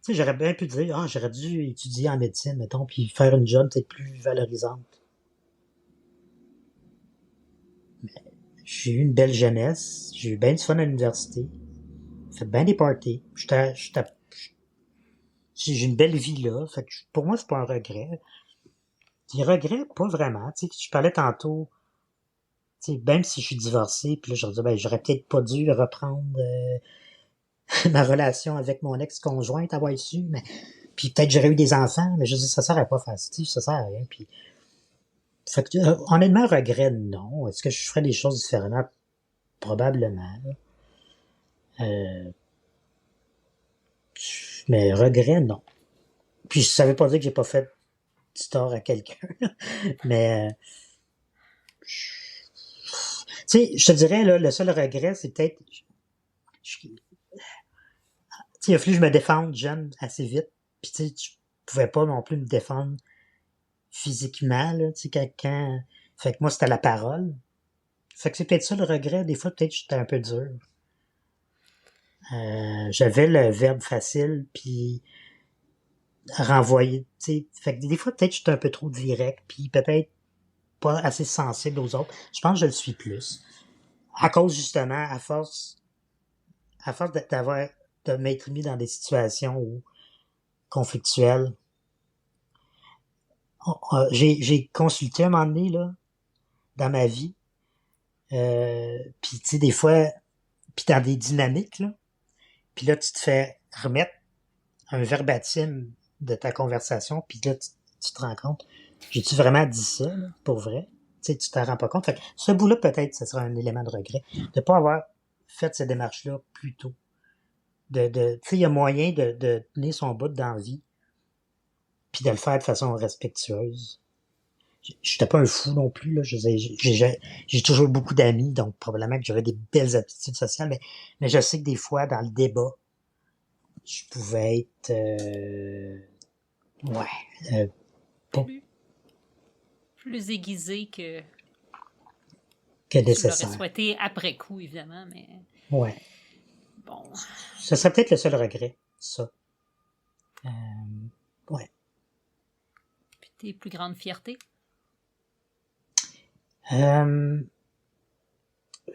Tu sais, j'aurais bien pu dire, j'aurais dû étudier en médecine, mettons, puis faire une job peut-être plus valorisante. J'ai eu une belle jeunesse, j'ai eu bien du fun à l'université, j'ai fait bien des parties, j'ai une belle vie là, fait que pour moi, c'est pas un regret. Des regrets, pas vraiment. Tu sais, je parlais tantôt, tu sais, même si je suis divorcé, puis là, je dis, ben, j'aurais peut-être pas dû reprendre ma relation avec mon ex-conjointe, avoir su, mais puis peut-être j'aurais eu des enfants, mais je dis, ça sert à pas faire ça, ça sert à rien. Puis, fait que, honnêtement, regret, non. Est-ce que je ferais des choses différemment? Probablement. Euh, mais regret, non. Puis ça veut pas dire que j'ai pas fait du tort à quelqu'un, mais tu sais, je te dirais, là, le seul regret, c'est peut-être, il a fallu que je me défende jeune assez vite. Puis tu sais, je pouvais pas non plus me défendre physiquement, là, tu sais, quand... Fait que moi, c'était la parole. Fait que c'est peut-être ça le regret. Des fois, peut-être que j'étais un peu dur. J'avais le verbe facile, puis renvoyer, tu sais. Fait que des fois, peut-être que j'étais un peu trop direct, puis peut-être pas assez sensible aux autres. Je pense que je le suis plus. À cause, justement, à force de m'être mis dans des situations où conflictuelles. J'ai consulté un moment donné, là, dans ma vie. Puis, tu sais, des fois, puis dans des dynamiques, là. Puis là, tu te fais remettre un verbatim de ta conversation, puis là, tu te rends compte. J'ai-tu vraiment dit ça, là, pour vrai? Tu sais, tu t'en rends pas compte. Fait que ce bout-là, peut-être, ce sera un élément de regret. De pas avoir fait cette démarche-là plus tôt. Tu sais, il y a moyen de tenir son bout dans la vie, puis de le faire de façon respectueuse. J'étais pas un fou non plus, là. J'ai toujours beaucoup d'amis, donc probablement que j'avais des belles aptitudes sociales, mais je sais que des fois, dans le débat, je pouvais être, ouais, pas Plus aiguisé que que tu l'aurais nécessaire. souhaité après coup, évidemment, mais Ouais. Bon. Ce serait peut-être le seul regret, ça. Ouais. Puis tes plus grandes fiertés?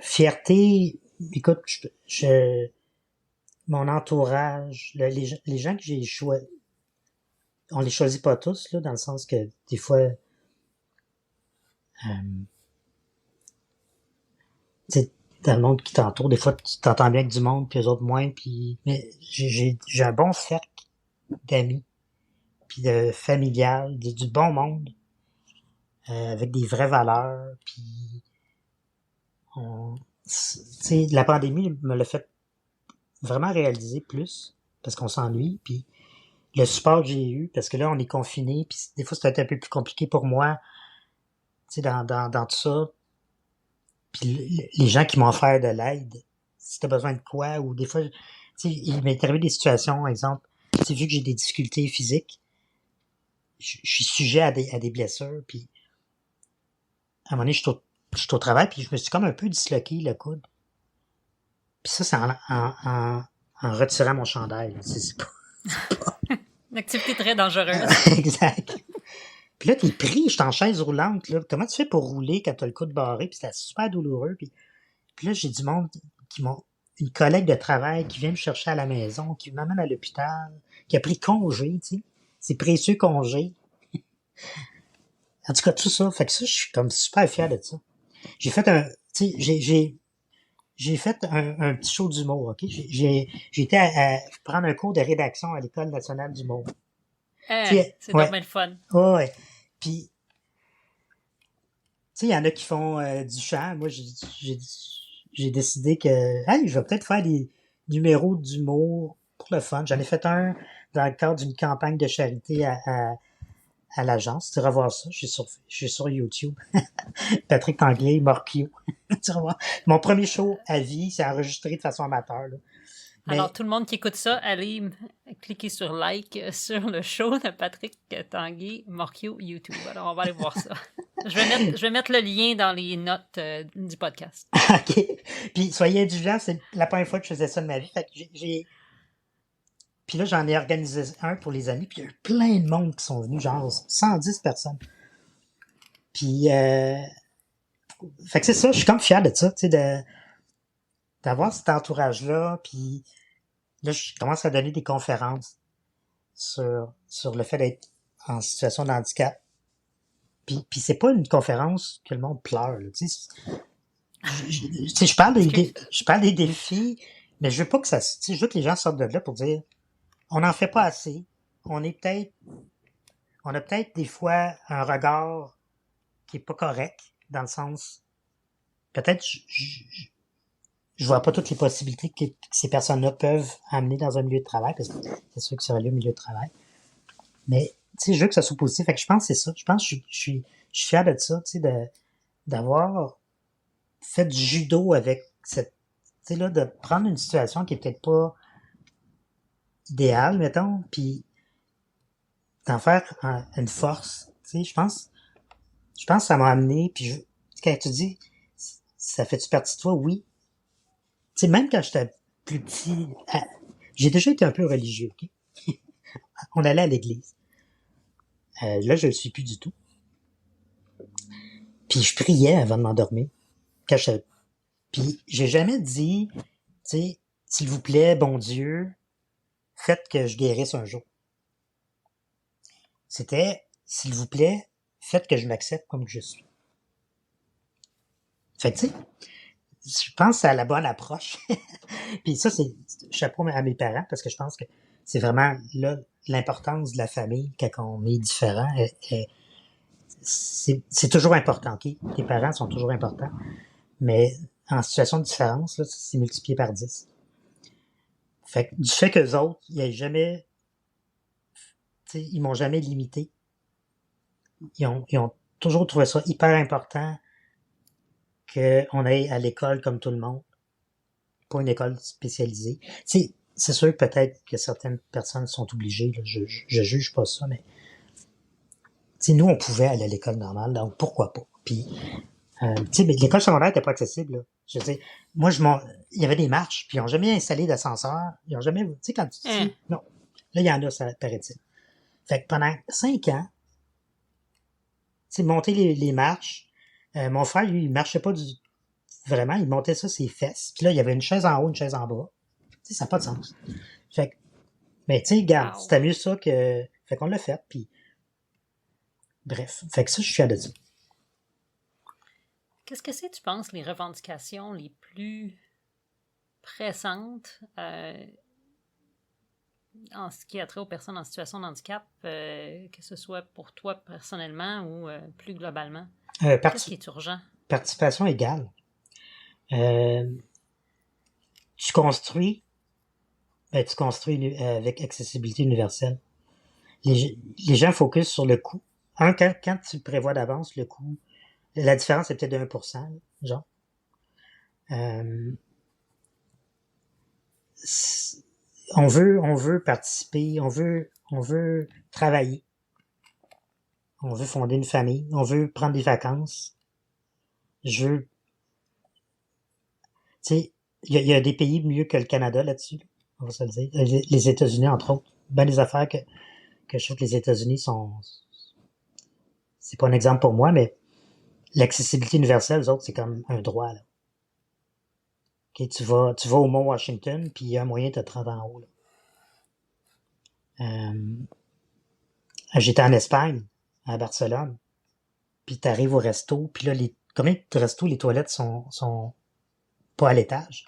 Fierté, écoute, mon entourage, les gens que j'ai choisis, on les choisit pas tous, là, dans le sens que des fois, dans le monde qui t'entoure, des fois tu t'entends bien avec du monde, puis les autres moins, puis mais j'ai un bon cercle d'amis, puis de familial, du bon monde, avec des vraies valeurs, puis tu sais, la pandémie me l'a fait vraiment réaliser plus, parce qu'on s'ennuie, puis le support que j'ai eu, parce que là, on est confiné, puis des fois, c'était un peu plus compliqué pour moi, tu sais, dans tout ça. Puis les gens qui m'ont offert de l'aide, si t'as besoin de quoi, ou des fois, tu sais, il m'est arrivé des situations, exemple, tu sais, vu que j'ai des difficultés physiques, je suis sujet à des blessures, puis à un moment donné, je suis au travail, puis je me suis comme un peu disloqué le coude. Puis ça, c'est en retirant mon chandail. C'est pas... Une activité très dangereuse. Exact. Puis là, t'es pris, je suis en chaise roulante. Là. Comment tu fais pour rouler quand t'as le coude barré? Puis c'était super douloureux. Puis là, j'ai du monde une collègue de travail qui vient me chercher à la maison, qui m'amène à l'hôpital, qui a pris congé, tu sais. C'est précieux congé. En tout cas, tout ça. Fait que ça, je suis comme super fier de ça. J'ai fait tu sais, j'ai fait un petit show d'humour, OK? J'ai été à prendre un cours de rédaction à l'École nationale d'humour. C'est vraiment le fun. Ouais. Puis, tu sais, il y en a qui font du chant. Moi, j'ai décidé que, hey, je vais peut-être faire des numéros d'humour pour le fun. J'en ai fait un dans le cadre d'une campagne de charité à l'agence. Tu vas voir ça. Je suis sur YouTube. Patrick Tanguay, Morpio. Tu vas voir. Mon premier show à vie, c'est enregistré de façon amateur, là. Alors, tout le monde qui écoute ça, allez cliquer sur like sur le show de Patrick Tanguay, Morchio YouTube. Alors, on va aller voir ça. Je vais mettre le lien dans les notes du podcast. OK. Puis, soyez indulgents, c'est la première fois que je faisais ça de ma vie. Fait que Puis là, j'en ai organisé un pour les amis, puis il y a eu plein de monde qui sont venus, genre 110 personnes. Puis, fait que c'est ça, je suis comme fier de ça, tu sais, d'avoir cet entourage-là, puis là, je commence à donner des conférences sur le fait d'être en situation de handicap. Puis c'est pas une conférence que le monde pleure, là, tu sais. Je parle des défis, mais je veux pas que ça, tu sais, je veux que les gens sortent de là pour dire, on n'en fait pas assez. On a peut-être des fois un regard qui est pas correct, dans le sens, peut-être, je vois pas toutes les possibilités que ces personnes-là peuvent amener dans un milieu de travail, parce que c'est sûr que c'est relié au milieu de travail. Mais, tu sais, je veux que ça soit positif. Fait que je pense que c'est ça. Je pense que je suis fier de ça, tu sais, d'avoir fait du judo avec cette, tu sais, là, de prendre une situation qui est peut-être pas idéale, mettons, puis d'en faire une force. Tu sais, je pense que ça m'a amené, puis quand tu dis, ça fait-tu partie de toi? Oui. Tu sais, même quand j'étais plus petit, j'ai déjà été un peu religieux, OK? On allait à l'église. Là, je le suis plus du tout. Puis je priais avant de m'endormir. Puis j'ai jamais dit, tu sais, s'il vous plaît, bon Dieu, faites que je guérisse un jour. C'était, s'il vous plaît, faites que je m'accepte comme je suis. Fait que, tu sais, je pense que c'est la bonne approche. Puis ça, c'est chapeau à mes parents, parce que je pense que c'est vraiment là l'importance de la famille quand on est différent. C'est toujours important, OK? Tes parents sont toujours importants. Mais en situation de différence, là, c'est multiplié par 10. Fait que du fait qu'eux autres, ils m'ont jamais limité. Ils ont toujours trouvé ça hyper important qu'on aille à l'école comme tout le monde. Pas une école spécialisée. C'est sûr que peut-être que certaines personnes sont obligées, là, je juge pas ça, mais nous, on pouvait aller à l'école normale, donc pourquoi pas? Puis, l'école secondaire n'était pas accessible, là. Je veux dire, moi, il y avait des marches, puis ils n'ont jamais installé d'ascenseur. Ils n'ont jamais, tu sais, quand tu dis, non. Là, il y en a, ça paraît-il. Fait que pendant 5 ans, tu sais, monter les marches, mon frère, lui, il marchait pas vraiment, il montait ça ses fesses. Puis là, il y avait une chaise en haut, une chaise en bas. Tu sais, ça n'a pas de sens. Fait que, mais tu sais, regarde, Wow. c'était mieux ça que, fait qu'on l'a fait, puis bref. Fait que ça, je suis fier de ça. Qu'est-ce que c'est, tu penses, les revendications les plus pressantes en ce qui a trait aux personnes en situation de handicap, que ce soit pour toi personnellement ou plus globalement? Qu'est-ce qui est urgent? Participation égale. Tu construis avec accessibilité universelle. Les gens focusent sur le coût. Quand tu le prévois d'avance, le coût, la différence est peut-être de 1%, genre. On veut participer, on veut travailler, on veut fonder une famille, on veut prendre des vacances. Tu sais, il y a des pays mieux que le Canada là-dessus, on va se le dire. Les États-Unis, entre autres. Ben des affaires que je trouve que les États-Unis c'est pas un exemple pour moi, mais l'accessibilité universelle, eux autres, c'est comme un droit, là. Okay, tu vas au Mont Washington, puis il y a un moyen de te rendre en haut, là. J'étais en Espagne, à Barcelone, puis t'arrives au resto, puis là, combien de restos, les toilettes sont pas à l'étage,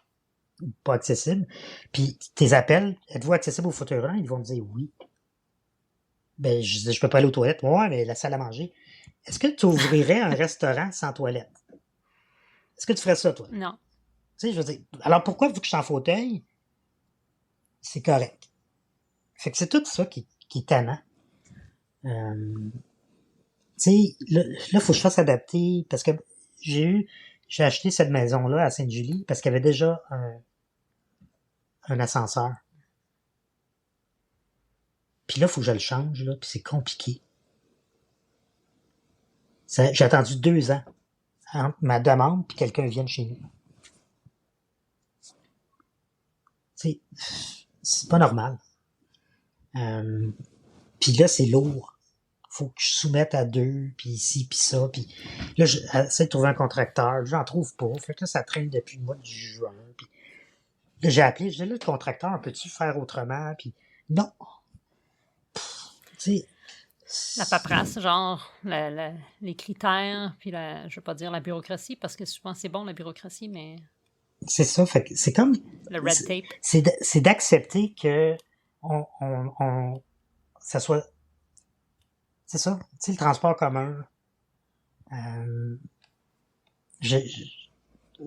pas accessibles, puis tes appels, êtes-vous accessible au fauteuil roulant? Ils vont me dire oui. Ben, je dis, je peux pas aller aux toilettes. Ouais, mais la salle à manger. Est-ce que tu ouvrirais un restaurant sans toilette? Est-ce que tu ferais ça, toi? Non. Tu sais, je veux dire, alors pourquoi, vu que je suis en fauteuil, c'est correct? Fait que c'est tout ça qui est tannant. Tu sais, là, faut que je fasse adapter, parce que j'ai acheté cette maison-là à Sainte-Julie, parce qu'il y avait déjà un ascenseur. Puis là, faut que je le change, là, puis c'est compliqué. J'ai attendu 2 ans entre ma demande puis quelqu'un vienne chez nous. Tu sais, c'est pas normal. Puis là, c'est lourd. Faut que je soumette à 2, puis ici, puis ça. Puis là, j'essaie de trouver un contracteur. J'en trouve pas. Fait que là, ça traîne depuis le mois de juin. Puis là, j'ai appelé. Je dis, là, le contracteur, peux-tu faire autrement? Puis non. Tu sais... La paperasse, genre les critères, puis je veux pas dire la bureaucratie, parce que souvent c'est bon la bureaucratie, mais... C'est ça, fait que c'est comme... Le red tape. C'est d'accepter que ça soit... C'est ça, tu sais, le transport commun.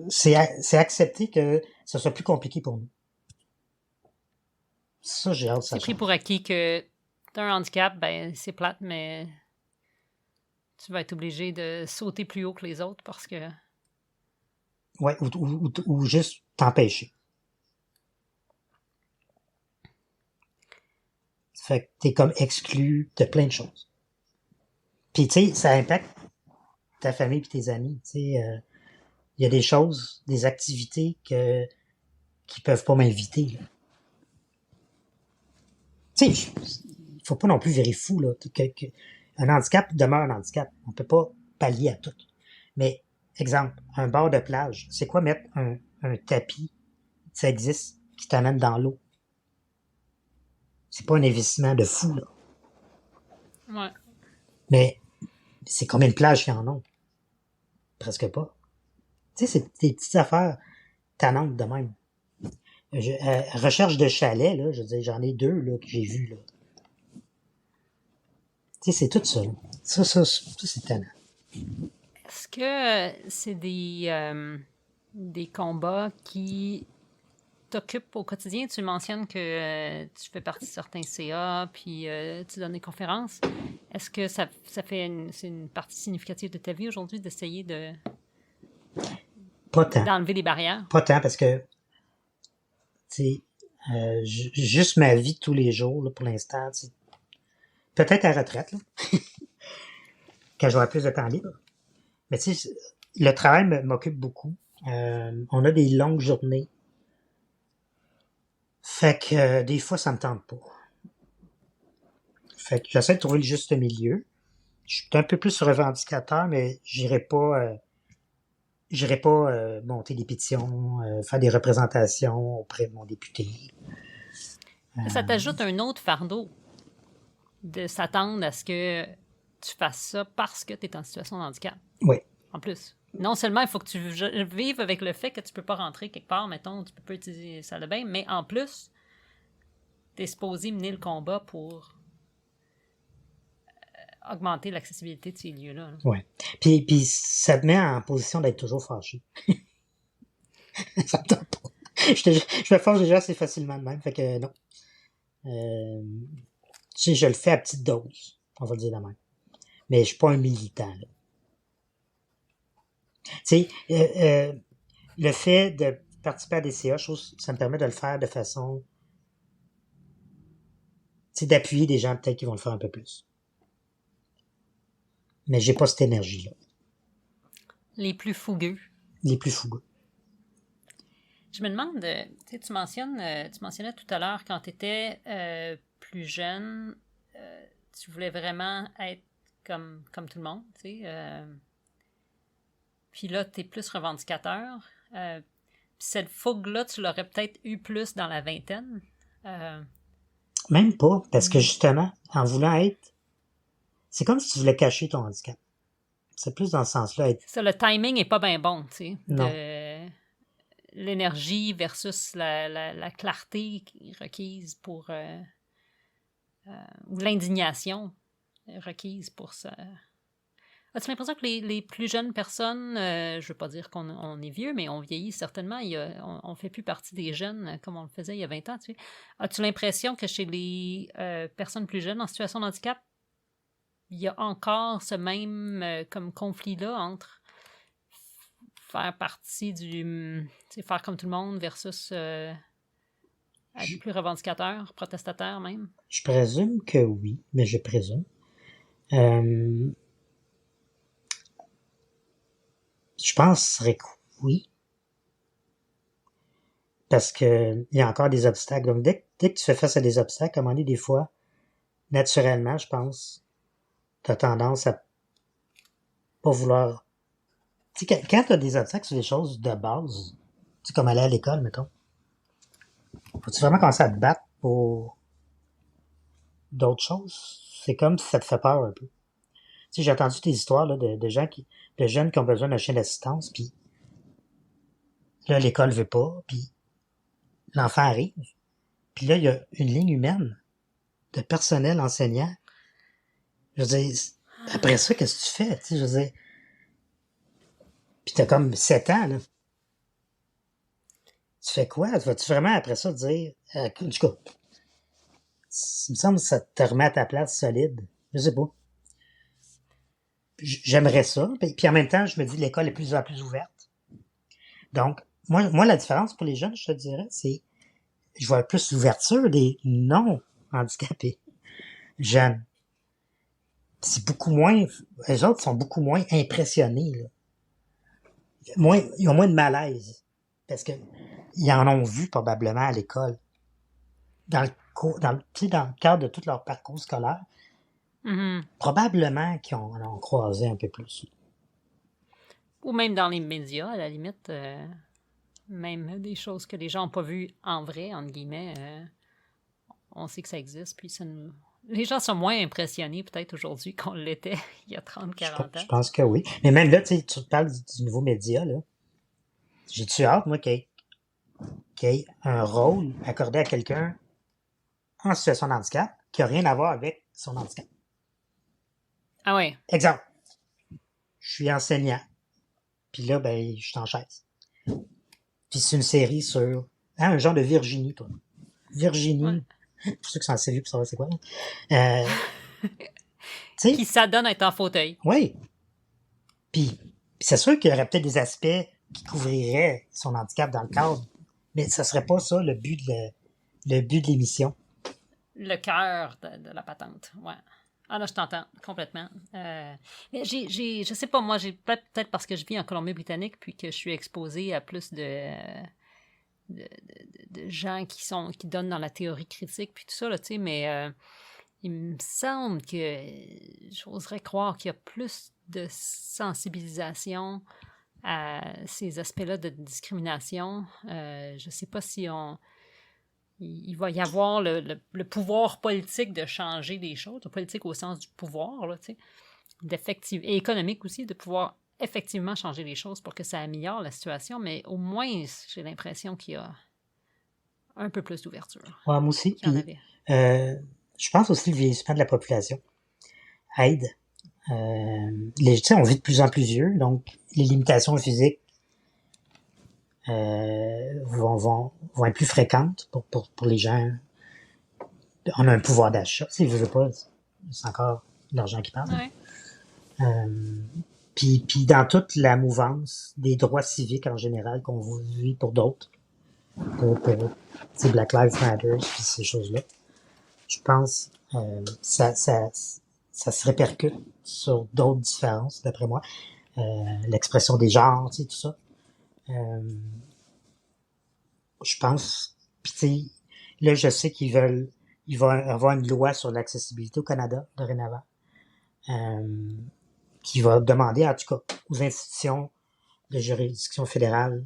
C'est accepter que ça soit plus compliqué pour nous. Ça, j'ai hâte de ça. C'est pris pour acquis que t'as un handicap, ben c'est plate, mais tu vas être obligé de sauter plus haut que les autres parce que... Ouais, ou juste t'empêcher. Fait que t'es comme exclu de plein de choses. Puis, tu sais, ça impacte ta famille et tes amis. Tu sais, il y a des choses, des activités qui peuvent pas m'inviter. Tu sais, il faut pas non plus virer fou, là. Un handicap demeure un handicap. On peut pas pallier à tout. Mais, exemple, un bord de plage, c'est quoi mettre un tapis, ça existe, qui t'amène dans l'eau? C'est pas un investissement de fou, là. Ouais. Mais, c'est combien de plages qu'il y en a? Presque pas. Tu sais, c'est des petites affaires tannantes de même. Recherche de chalets, là, je veux dire, j'en ai 2, là, que j'ai vus, là. Tu sais, c'est tout ça, là. Ça, c'est tannant. Est-ce que c'est des combats qui t'occupent au quotidien? Tu mentionnes que tu fais partie de certains CA, puis tu donnes des conférences. Est-ce que ça fait c'est une partie significative de ta vie aujourd'hui d'essayer d'enlever les barrières? Pas tant, parce que, tu sais, juste ma vie de tous les jours, là, pour l'instant, peut-être à la retraite, là, quand j'aurai plus de temps libre. Mais tu sais, le travail m'occupe beaucoup. On a des longues journées. Fait que des fois, ça me tente pas. Fait que j'essaie de trouver le juste milieu. Je suis un peu plus revendicateur, mais j'irai pas monter des pétitions, faire des représentations auprès de mon député. Ça t'ajoute un autre fardeau de s'attendre à ce que tu fasses ça parce que tu es en situation de handicap. Oui. En plus. Non seulement il faut que tu vives avec le fait que tu peux pas rentrer quelque part, mettons, tu peux pas utiliser la salle de bain, mais en plus, tu es supposé mener le combat pour augmenter l'accessibilité de ces lieux-là. Oui. Puis ça te met en position d'être toujours fâché. Ça me tente pas. Je me force déjà assez facilement de même, fait que non. Tu sais, je le fais à petite dose, on va le dire de même. Mais je suis pas un militant, là. Tu sais, le fait de participer à des CA, ça me permet de le faire de façon, tu sais, d'appuyer des gens peut-être qui vont le faire un peu plus. Mais j'ai pas cette énergie-là. Les plus fougueux. Les plus fougueux. Je me demande, tu mentionnais tout à l'heure quand tu étais plus jeune, tu voulais vraiment être comme tout le monde, tu sais. Puis là, tu es plus revendicateur. Puis cette fougue-là, tu l'aurais peut-être eu plus dans la vingtaine. Même pas, parce que justement, en voulant être, c'est comme si tu voulais cacher ton handicap. C'est plus dans ce sens-là. Ça, le timing est pas bien bon, tu sais. Non. L'énergie versus la clarté requise pour... ou l'indignation requise pour ça. As-tu l'impression que les plus jeunes personnes, je ne veux pas dire qu'on est vieux, mais on vieillit certainement, on ne fait plus partie des jeunes comme on le faisait il y a 20 ans. Tu sais. As-tu l'impression que chez les personnes plus jeunes en situation de handicap, il y a encore ce même comme conflit-là entre faire partie faire comme tout le monde versus être plus revendicateur, protestataire même? Je présume que oui, mais je présume. Je penserais que oui. Parce que il y a encore des obstacles. Donc, dès que tu fais face à des obstacles, à un moment donné, des fois, naturellement, je pense, tu as tendance à pas vouloir... Tu sais, quand tu as des obstacles sur des choses de base, tu sais, comme aller à l'école, mettons, faut-tu vraiment commencer à te battre pour d'autres choses? C'est comme si ça te fait peur un peu. Tu sais, j'ai entendu des histoires là, de jeunes qui ont besoin d'un chien d'assistance, puis là, l'école veut pas, puis l'enfant arrive, puis là, il y a une ligne humaine de personnel enseignant. Je veux dire, après ça, qu'est-ce que tu fais? Tu sais, je veux dire, puis t'as comme 7 ans, là. Tu fais quoi? Vas-tu vraiment, après ça, dire... en tout cas, il me semble que ça te remet à ta place solide. Je sais pas. J'aimerais ça. Puis en même temps, je me dis, l'école est de plus en plus ouverte. Donc, moi, la différence pour les jeunes, je te dirais, c'est... Je vois plus l'ouverture des non-handicapés jeunes. C'est beaucoup moins... Les autres sont beaucoup moins impressionnés, là. Ils ont moins de malaise. Parce que ils en ont vu probablement à l'école. Dans le cadre de tout leur parcours scolaire, probablement qu'ils en ont croisé un peu plus. Ou même dans les médias, à la limite, même des choses que les gens n'ont pas vues en vrai, entre guillemets, on sait que ça existe, puis les gens sont moins impressionnés peut-être aujourd'hui qu'on l'était il y a 30-40 ans. Je pense que oui. Mais même là, tu parles du nouveau média, là. J'ai-tu hâte, moi, qu'il y ait un rôle accordé à quelqu'un en situation de handicap qui n'a rien à voir avec son handicap. Ah ouais. Exemple. Je suis enseignant. Puis là, ben, je suis en chaise. Puis c'est une série sur... un genre de Virginie, toi. Virginie. Ouais. Pour ceux qui sont assez vieux pour savoir c'est quoi. Qui s'adonne à être en fauteuil. Oui. Puis c'est sûr qu'il y aurait peut-être des aspects qui couvriraient son handicap dans le cadre, mais ça serait pas ça le but de l'émission. Le cœur de la patente, ouais. Ah là, je t'entends complètement. Je sais pas, moi, j'ai peut-être parce que je vis en Colombie-Britannique puis que je suis exposée à plus de gens qui donnent dans la théorie critique puis tout ça, là, tu sais, mais il me semble que j'oserais croire qu'il y a plus de sensibilisation à ces aspects-là de discrimination. Je sais pas si il va y avoir le pouvoir politique de changer des choses, le politique au sens du pouvoir, là, tu sais, et économique aussi, de pouvoir effectivement changer les choses pour que ça améliore la situation, mais au moins, j'ai l'impression qu'il y a un peu plus d'ouverture Ouais, moi aussi. qu'il y en Puis, avait. je pense aussi le vieillissement de la population aide. Tu sais, on vit de plus en plus vieux, donc les limitations physiques vont être plus fréquentes pour les gens. On a un pouvoir d'achat. Si je veux pas, c'est encore l'argent qui parle. Ouais. Puis dans toute la mouvance des droits civiques en général qu'on vit pour d'autres, pour Black Lives Matter, puis ces choses-là, je pense ça se répercute sur d'autres différences, d'après moi. L'expression des genres, tu sais, tout ça. Je pense, puis tu sais, là, je sais il va y avoir une loi sur l'accessibilité au Canada, dorénavant, qui va demander, en tout cas, aux institutions de juridiction fédérale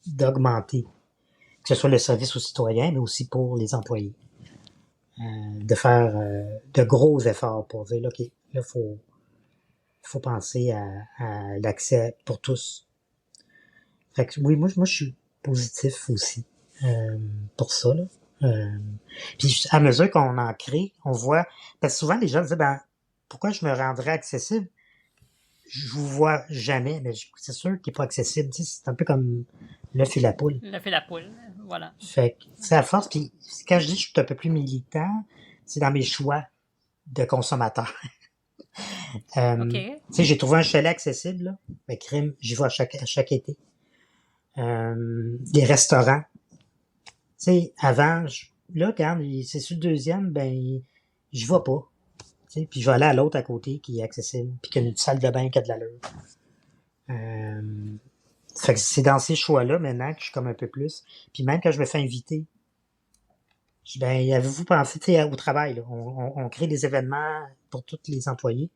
d'augmenter, que ce soit le service aux citoyens, mais aussi pour les employés. De faire de gros efforts pour dire, OK, là, faut penser à l'accès pour tous. Fait que oui, moi je suis positif aussi pour ça, là. Puis à mesure qu'on en crée, on voit, parce que souvent les gens disent, ben, pourquoi je me rendrais accessible? Je vous vois jamais, mais c'est sûr qu'il n'est pas accessible. Tu sais, c'est un peu comme l'œuf et la poule. L'œuf et la poule, voilà. Fait que c'est à force. Puis quand je dis que je suis un peu plus militant, c'est dans mes choix de consommateur. OK. Tu sais, j'ai trouvé un chalet accessible, là. Mais crime, j'y vais à chaque été. Les restaurants. Tu sais, avant, là, quand c'est sur le deuxième, ben, j'y vais pas. Tu sais, puis je vais aller à l'autre à côté qui est accessible, puis qui a une salle de bain qui a de l'allure. Fait que c'est dans ces choix-là maintenant que je suis comme un peu plus. Puis même quand je me fais inviter, je dis, ben, avez-vous pensé, tu sais, au travail, là, on crée des événements pour tous les employés.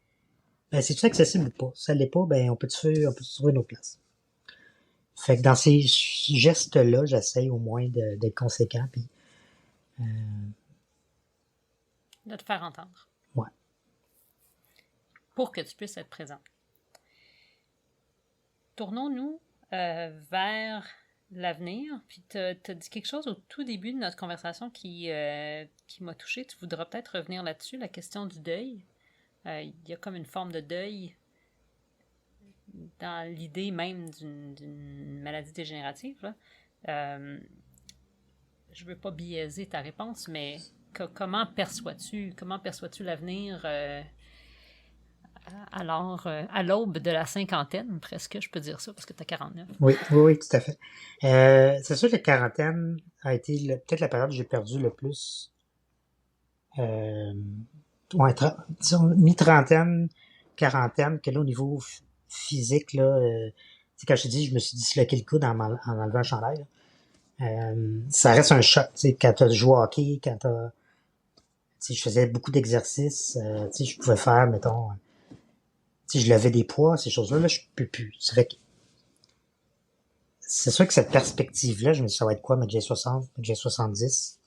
Ben, c'est-tu accessible ou pas? Si ça l'est pas, ben, on peut trouver une autre place. Fait que dans ces gestes-là, j'essaye au moins d'être conséquent, puis De te faire entendre. ouais. Pour que tu puisses être présent. Tournons-nous vers l'avenir. Puis tu as dit quelque chose au tout début de notre conversation qui m'a touchée. Tu voudras peut-être revenir là-dessus, la question du deuil. Il y a comme une forme de deuil dans l'idée même d'une maladie dégénérative. Là. Je ne veux pas biaiser ta réponse, mais comment perçois-tu l'avenir alors à l'aube de la cinquantaine, presque, je peux dire ça, parce que tu as 49. Oui, tout à fait. C'est sûr que la quarantaine a été peut-être la période où j'ai perdu le plus. Ouais, disons, mi-trentaine, quarantaine, que là, au niveau physique, là, quand je te dis, je me suis disloqué le coude en enlevant le chandail, ça reste un choc, tu sais, quand t'as joué au hockey, quand t'as, tu sais, je faisais beaucoup d'exercices, tu sais, je pouvais faire, mettons, tu sais, je levais des poids, ces choses-là, là, je peux plus. C'est sûr que cette perspective-là, je me dis, ça va être quoi, mettre J60, mettre J70?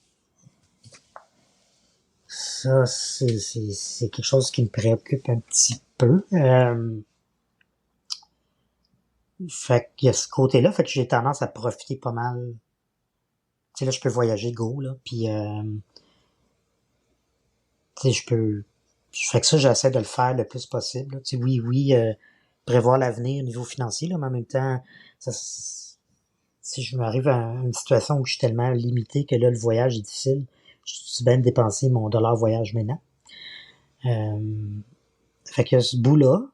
Ça, c'est quelque chose qui me préoccupe un petit peu. Fait qu'il y a ce côté-là, fait que j'ai tendance à profiter pas mal. Tu sais, là, je peux voyager go, là, puis tu sais, je peux... Fait que ça, j'essaie de le faire le plus possible, là. Tu sais, oui, prévoir l'avenir au niveau financier, là, mais en même temps, si je m'arrive à une situation où je suis tellement limité que là, le voyage est difficile, je suis bien de dépenser mon dollar voyage maintenant. Fait que ce bout-là,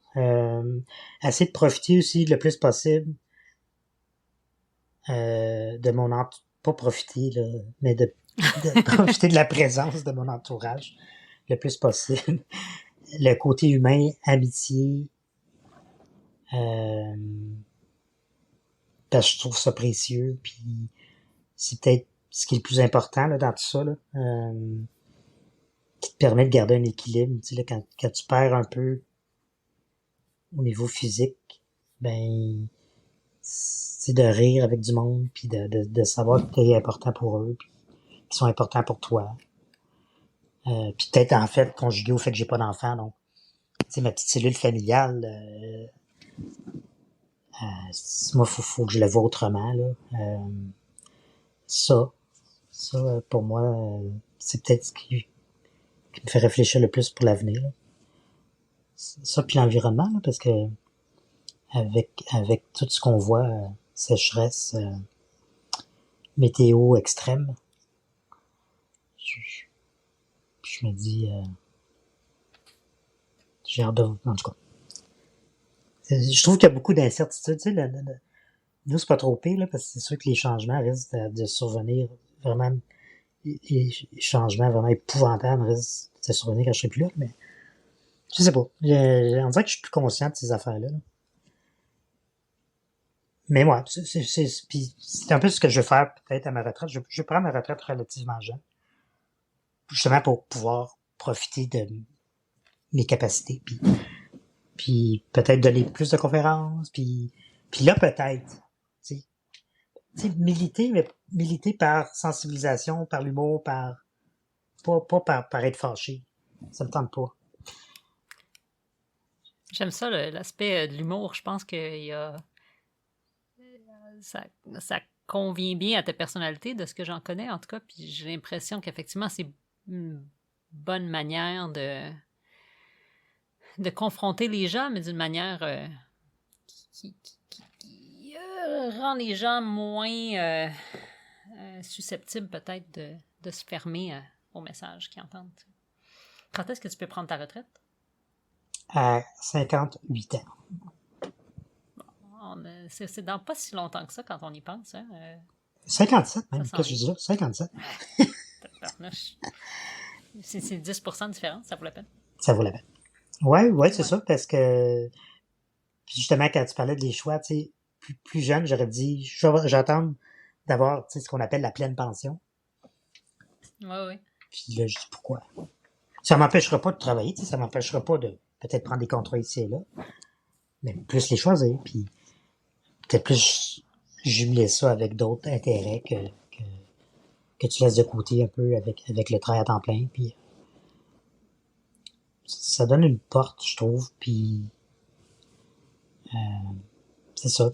essayer de profiter aussi le plus possible de pas profiter, là, mais de profiter de la présence de mon entourage. le plus possible. Le côté humain, amitié, parce que je trouve ça précieux, puis c'est peut-être ce qui est le plus important là, dans tout ça, là, qui te permet de garder un équilibre. Tu sais, là, quand tu perds un peu au niveau physique, ben c'est de rire avec du monde, puis de savoir que tu es important pour eux, puis qu'ils sont importants pour toi. Puis peut-être en fait conjugué au fait que j'ai pas d'enfant, donc tu sais, ma petite cellule familiale, moi faut que je la vois autrement là. Ça, pour moi, c'est peut-être ce qui me fait réfléchir le plus pour l'avenir. Là. Ça puis l'environnement, là, parce que avec tout ce qu'on voit, sécheresse, météo extrême, je me dis, j'ai hâte de... En tout cas, je trouve qu'il y a beaucoup d'incertitudes. Tu sais, nous, c'est pas trop pire, là, parce que c'est sûr que les changements risquent de survenir vraiment... Les changements vraiment épouvantables risquent de survenir quand je serai plus là, mais je sais pas. On dirait que je suis plus conscient de ces affaires-là. Là. Mais ouais, c'est un peu ce que je vais faire peut-être à ma retraite. Je prends ma retraite relativement jeune, justement pour pouvoir profiter de mes capacités, puis peut-être donner plus de conférences, puis là peut-être, tu sais, militer, mais militer par sensibilisation, par l'humour, pas par être fâché. Ça me tente pas. J'aime ça, l'aspect de l'humour. Je pense que ça convient bien à ta personnalité, de ce que j'en connais, en tout cas. Puis j'ai l'impression qu'effectivement, c'est une bonne manière de confronter les gens, mais d'une manière qui rend les gens moins susceptibles peut-être de se fermer au message qu'ils entendent. Quand est-ce que tu peux prendre ta retraite? À 58 ans. C'est dans pas si longtemps que ça quand on y pense. Hein? 57 même, qu'est-ce que je dis là? 57. C'est 10% de différence, ça vaut la peine? Ça vaut la peine. Ouais, c'est ça, parce que justement, quand tu parlais des choix, tu sais, plus jeune, j'aurais dit, j'attends d'avoir, tu sais, ce qu'on appelle la pleine pension. Oui. Puis là, je dis pourquoi? Ça m'empêchera pas de travailler, tu sais, ça m'empêchera pas de peut-être prendre des contrats ici et là, mais plus les choisir, puis peut-être plus jumeler ça avec d'autres intérêts que tu laisses de côté un peu avec le travail à temps plein, puis ça donne une porte, je trouve, puis c'est ça.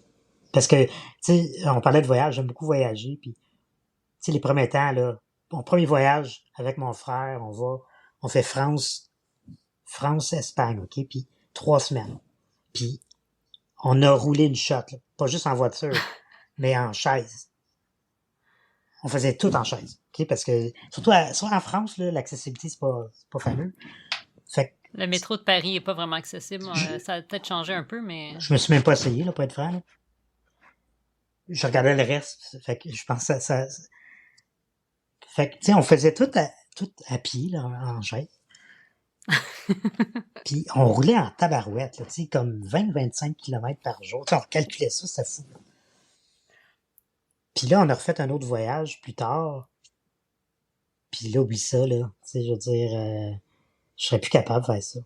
Parce que, tu sais, on parlait de voyage, j'aime beaucoup voyager, puis, tu sais, les premiers temps, là, mon premier voyage avec mon frère, on fait France-Espagne, OK, puis 3 semaines. Puis, on a roulé une shot, là, pas juste en voiture, mais en chaise. On faisait tout en chaise, OK, parce que, surtout en France, là, l'accessibilité, c'est pas fameux. Fait que, le métro de Paris est pas vraiment accessible. Ça a peut-être changé un peu, mais... Je me suis même pas essayé, là, pour être franc, là. Je regardais le reste, fait que je pensais ça. Fait que, tu sais, on faisait tout à pied, là, en chaise. Puis on roulait en tabarouette, là, tu sais, comme 20-25 km par jour. Tu sais, on calculait ça, c'était fou. Là. Puis là, on a refait un autre voyage plus tard. Puis là, oublie ça, là. Tu sais, je veux dire, je serais plus capable de faire ça.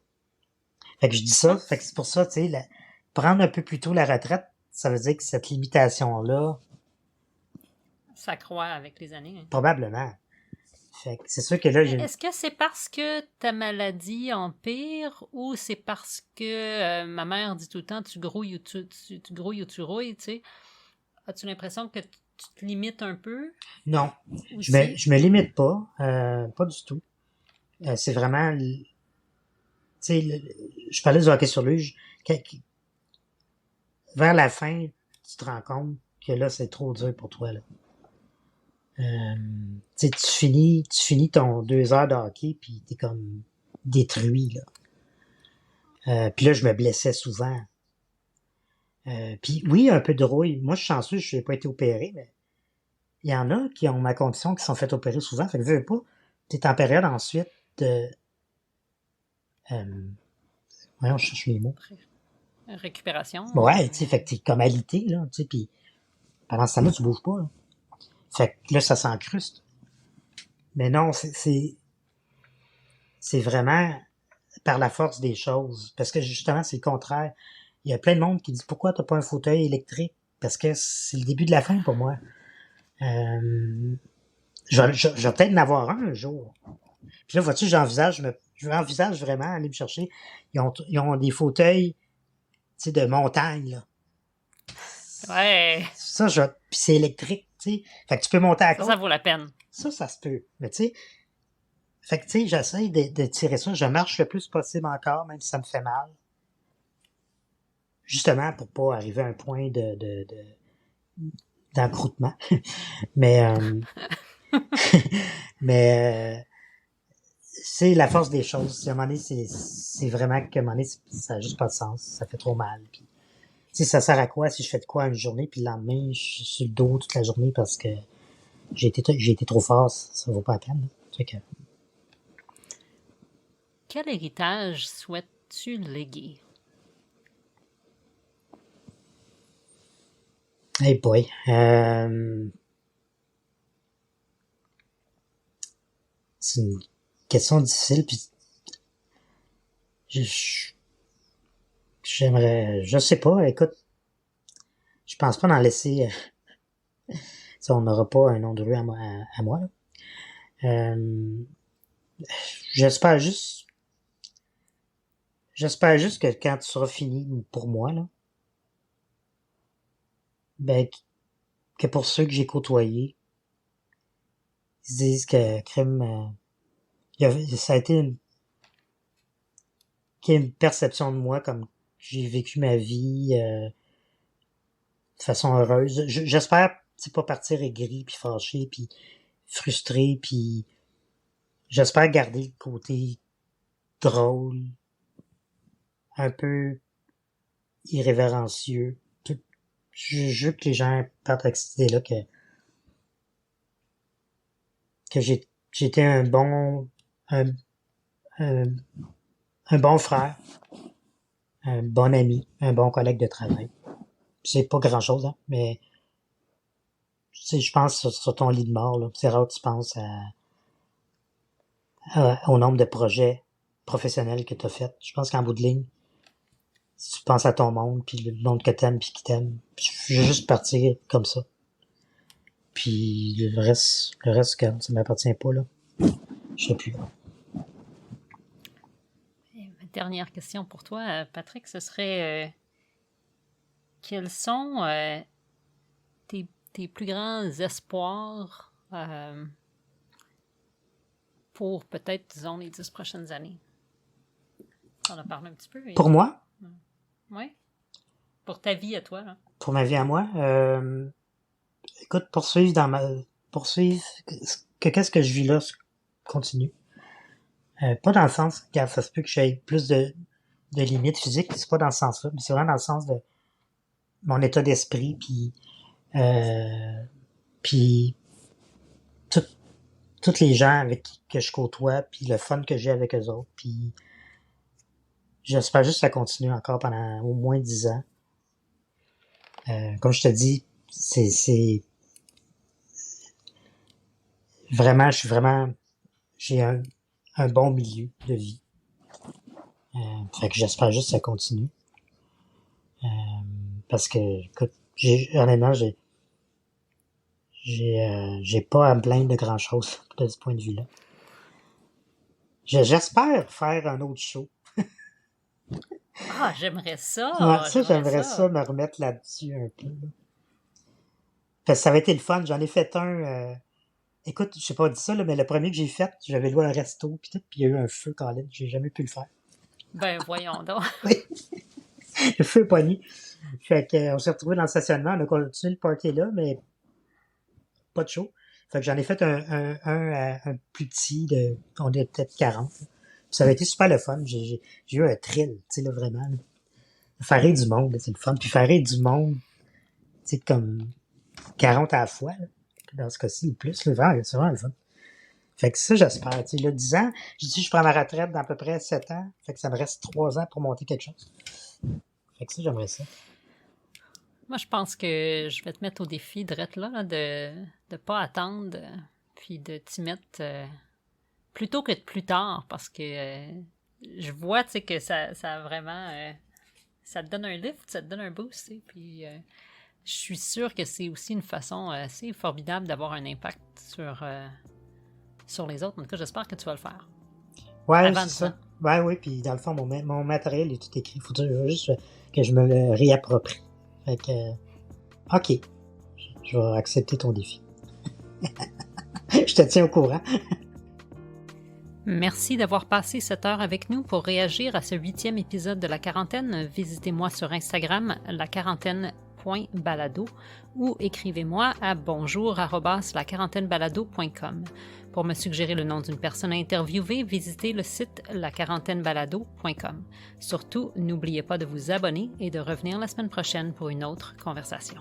Fait que je dis ça, fait que c'est pour ça, tu sais, prendre un peu plus tôt la retraite, ça veut dire que cette limitation-là... Ça croît avec les années. Hein. Probablement. Fait que c'est sûr que là, est-ce que c'est parce que ta maladie empire ou c'est parce que ma mère dit tout le temps tu grouilles ou tu rouilles, tu sais? As-tu l'impression que tu te limites un peu? Non. Je me limite pas. Pas du tout. C'est vraiment... Tu sais, je parlais du hockey sur luge. Vers la fin, tu te rends compte que là, c'est trop dur pour toi, là. Tu finis ton 2 heures de hockey puis t'es comme détruit là. Puis là je me blessais souvent. Puis oui, un peu de rouille. Moi je suis chanceux, je n'ai pas été opéré, mais il y en a qui ont ma condition qui sont fait opérer souvent. Fait que veux pas, t'es en période ensuite de On cherche les mots. Récupération. Ouais, tu sais, fait que t'es comme alité, là, tu sais, puis pendant ce temps-là, tu bouges pas, là. Fait que là, ça s'encruste. Mais non, c'est vraiment par la force des choses. Parce que justement, c'est le contraire. Il y a plein de monde qui dit pourquoi t'as pas un fauteuil électrique? Parce que c'est le début de la fin pour moi. Je vais peut-être en avoir un jour. Puis là, vois-tu, j'envisage vraiment aller me chercher. Ils ont des fauteuils, tu sais, de montagne, là. Ouais. Ça, puis c'est électrique, tu sais. Fait que tu peux monter à côte. Ça vaut la peine. Ça se peut. Mais tu sais, fait que tu sais, j'essaie de tirer ça. Je marche le plus possible encore, même si ça me fait mal. Justement, pour pas arriver à un point d'encroûtement. Mais, mais, c'est la force des choses. À un moment donné, c'est vraiment qu'à un moment donné, ça n'a juste pas de sens. Ça fait trop mal. Puis, tu sais, ça sert à quoi si je fais de quoi une journée, puis le lendemain, je suis sur le dos toute la journée parce que j'ai été trop fort. Ça vaut pas la peine. Fait que, quel héritage souhaites-tu léguer? hey boy. C'est une question difficile, puis j'aimerais, je sais pas, écoute, je pense pas d'en laisser, si on n'aura pas un nom de rue à moi là. J'espère juste, que quand tu seras fini pour moi, là, ben, que pour ceux que j'ai côtoyés, ils se disent que crime, ça a été une perception de moi comme j'ai vécu ma vie de façon heureuse. J'espère, c'est pas partir aigri puis fâché puis frustré puis j'espère garder le côté drôle, un peu irrévérencieux. Je veux que les gens partent avec cette idée-là que j'étais un, un, un bon frère, un bon ami, un bon collègue de travail. C'est pas grand-chose, hein, mais tu sais, je pense sur ton lit de mort, là, c'est rare que tu penses au nombre de projets professionnels que tu as fait. Je pense qu'en bout de ligne, si tu penses à ton monde, puis le monde que t'aimes, puis qui t'aime, je vais juste partir comme ça. Puis le reste, ça m'appartient pas, là. Je sais plus. Et ma dernière question pour toi, Patrick, ce serait quels sont tes plus grands espoirs pour peut-être, disons, les 10 prochaines années? On en a parlé un petit peu. Pour moi? Oui. Pour ta vie à toi, là. Pour ma vie à moi? Écoute, poursuivre que qu'est-ce que je vis là continue. Pas dans le sens, car ça se peut que j'aie plus de limites physiques, c'est pas dans ce sens-là, mais c'est vraiment dans le sens de mon état d'esprit, puis toutes les gens avec que je côtoie, puis le fun que j'ai avec eux autres, puis j'espère juste que ça continue encore pendant au moins 10 ans. Comme je te dis, c'est vraiment, j'ai un bon milieu de vie. Fait que j'espère juste que ça continue. Parce que, écoute, honnêtement, j'ai pas à me plaindre de grand chose de ce point de vue-là. J'espère faire un autre show. Ah, j'aimerais ça! Ouais, ça, j'aimerais ça me remettre là-dessus un peu. Là. Parce que ça avait été le fun. J'en ai fait un. Écoute, je sais pas dit ça, là, mais le premier que j'ai fait, j'avais loué un resto, puis il y a eu un feu, Colin. J'ai jamais pu le faire. Ben, voyons donc. Oui. Le feu est pogné. Fait que, on s'est retrouvés dans le stationnement. On a continué le party là, mais pas de show. Fait que j'en ai fait un plus petit on est peut-être 40. Puis ça avait été super le fun. J'ai eu un thrill, tu sais, là, vraiment. Là. Faire rire du monde, là, c'est le fun. Puis faire rire du monde, tu sais, comme 40 à la fois, là, dans ce cas-ci, ou plus. Là, c'est vraiment le fun. Fait que ça, j'espère. Tu sais, là, 10 ans, j'ai dit je prends ma retraite dans à peu près 7 ans. Fait que ça me reste 3 ans pour monter quelque chose. Fait que ça, j'aimerais ça. Moi, je pense que je vais te mettre au défi, Drette, là, de ne pas attendre, puis de t'y mettre plutôt que de plus tard, parce que je vois, tu sais, que ça a vraiment... ça te donne un lift, ça te donne un boost, tu sais, puis je suis sûre que c'est aussi une façon assez formidable d'avoir un impact sur les autres. En tout cas, j'espère que tu vas le faire. Ouais, Avant c'est 10 ça. ans. Ouais, oui, puis dans le fond, mon matériel est tout écrit. Faut juste que je me le réapproprie. Fait que, OK. Je vais accepter ton défi. Je te tiens au courant. Merci d'avoir passé cette heure avec nous. Pour réagir à ce 8e épisode de La Quarantaine, visitez-moi sur Instagram, laquarantaine.balado ou écrivez-moi à bonjour@laquarantaine-balado.com. Pour me suggérer le nom d'une personne à interviewer, visitez le site laquarantaine-balado.com. Surtout, n'oubliez pas de vous abonner et de revenir la semaine prochaine pour une autre conversation.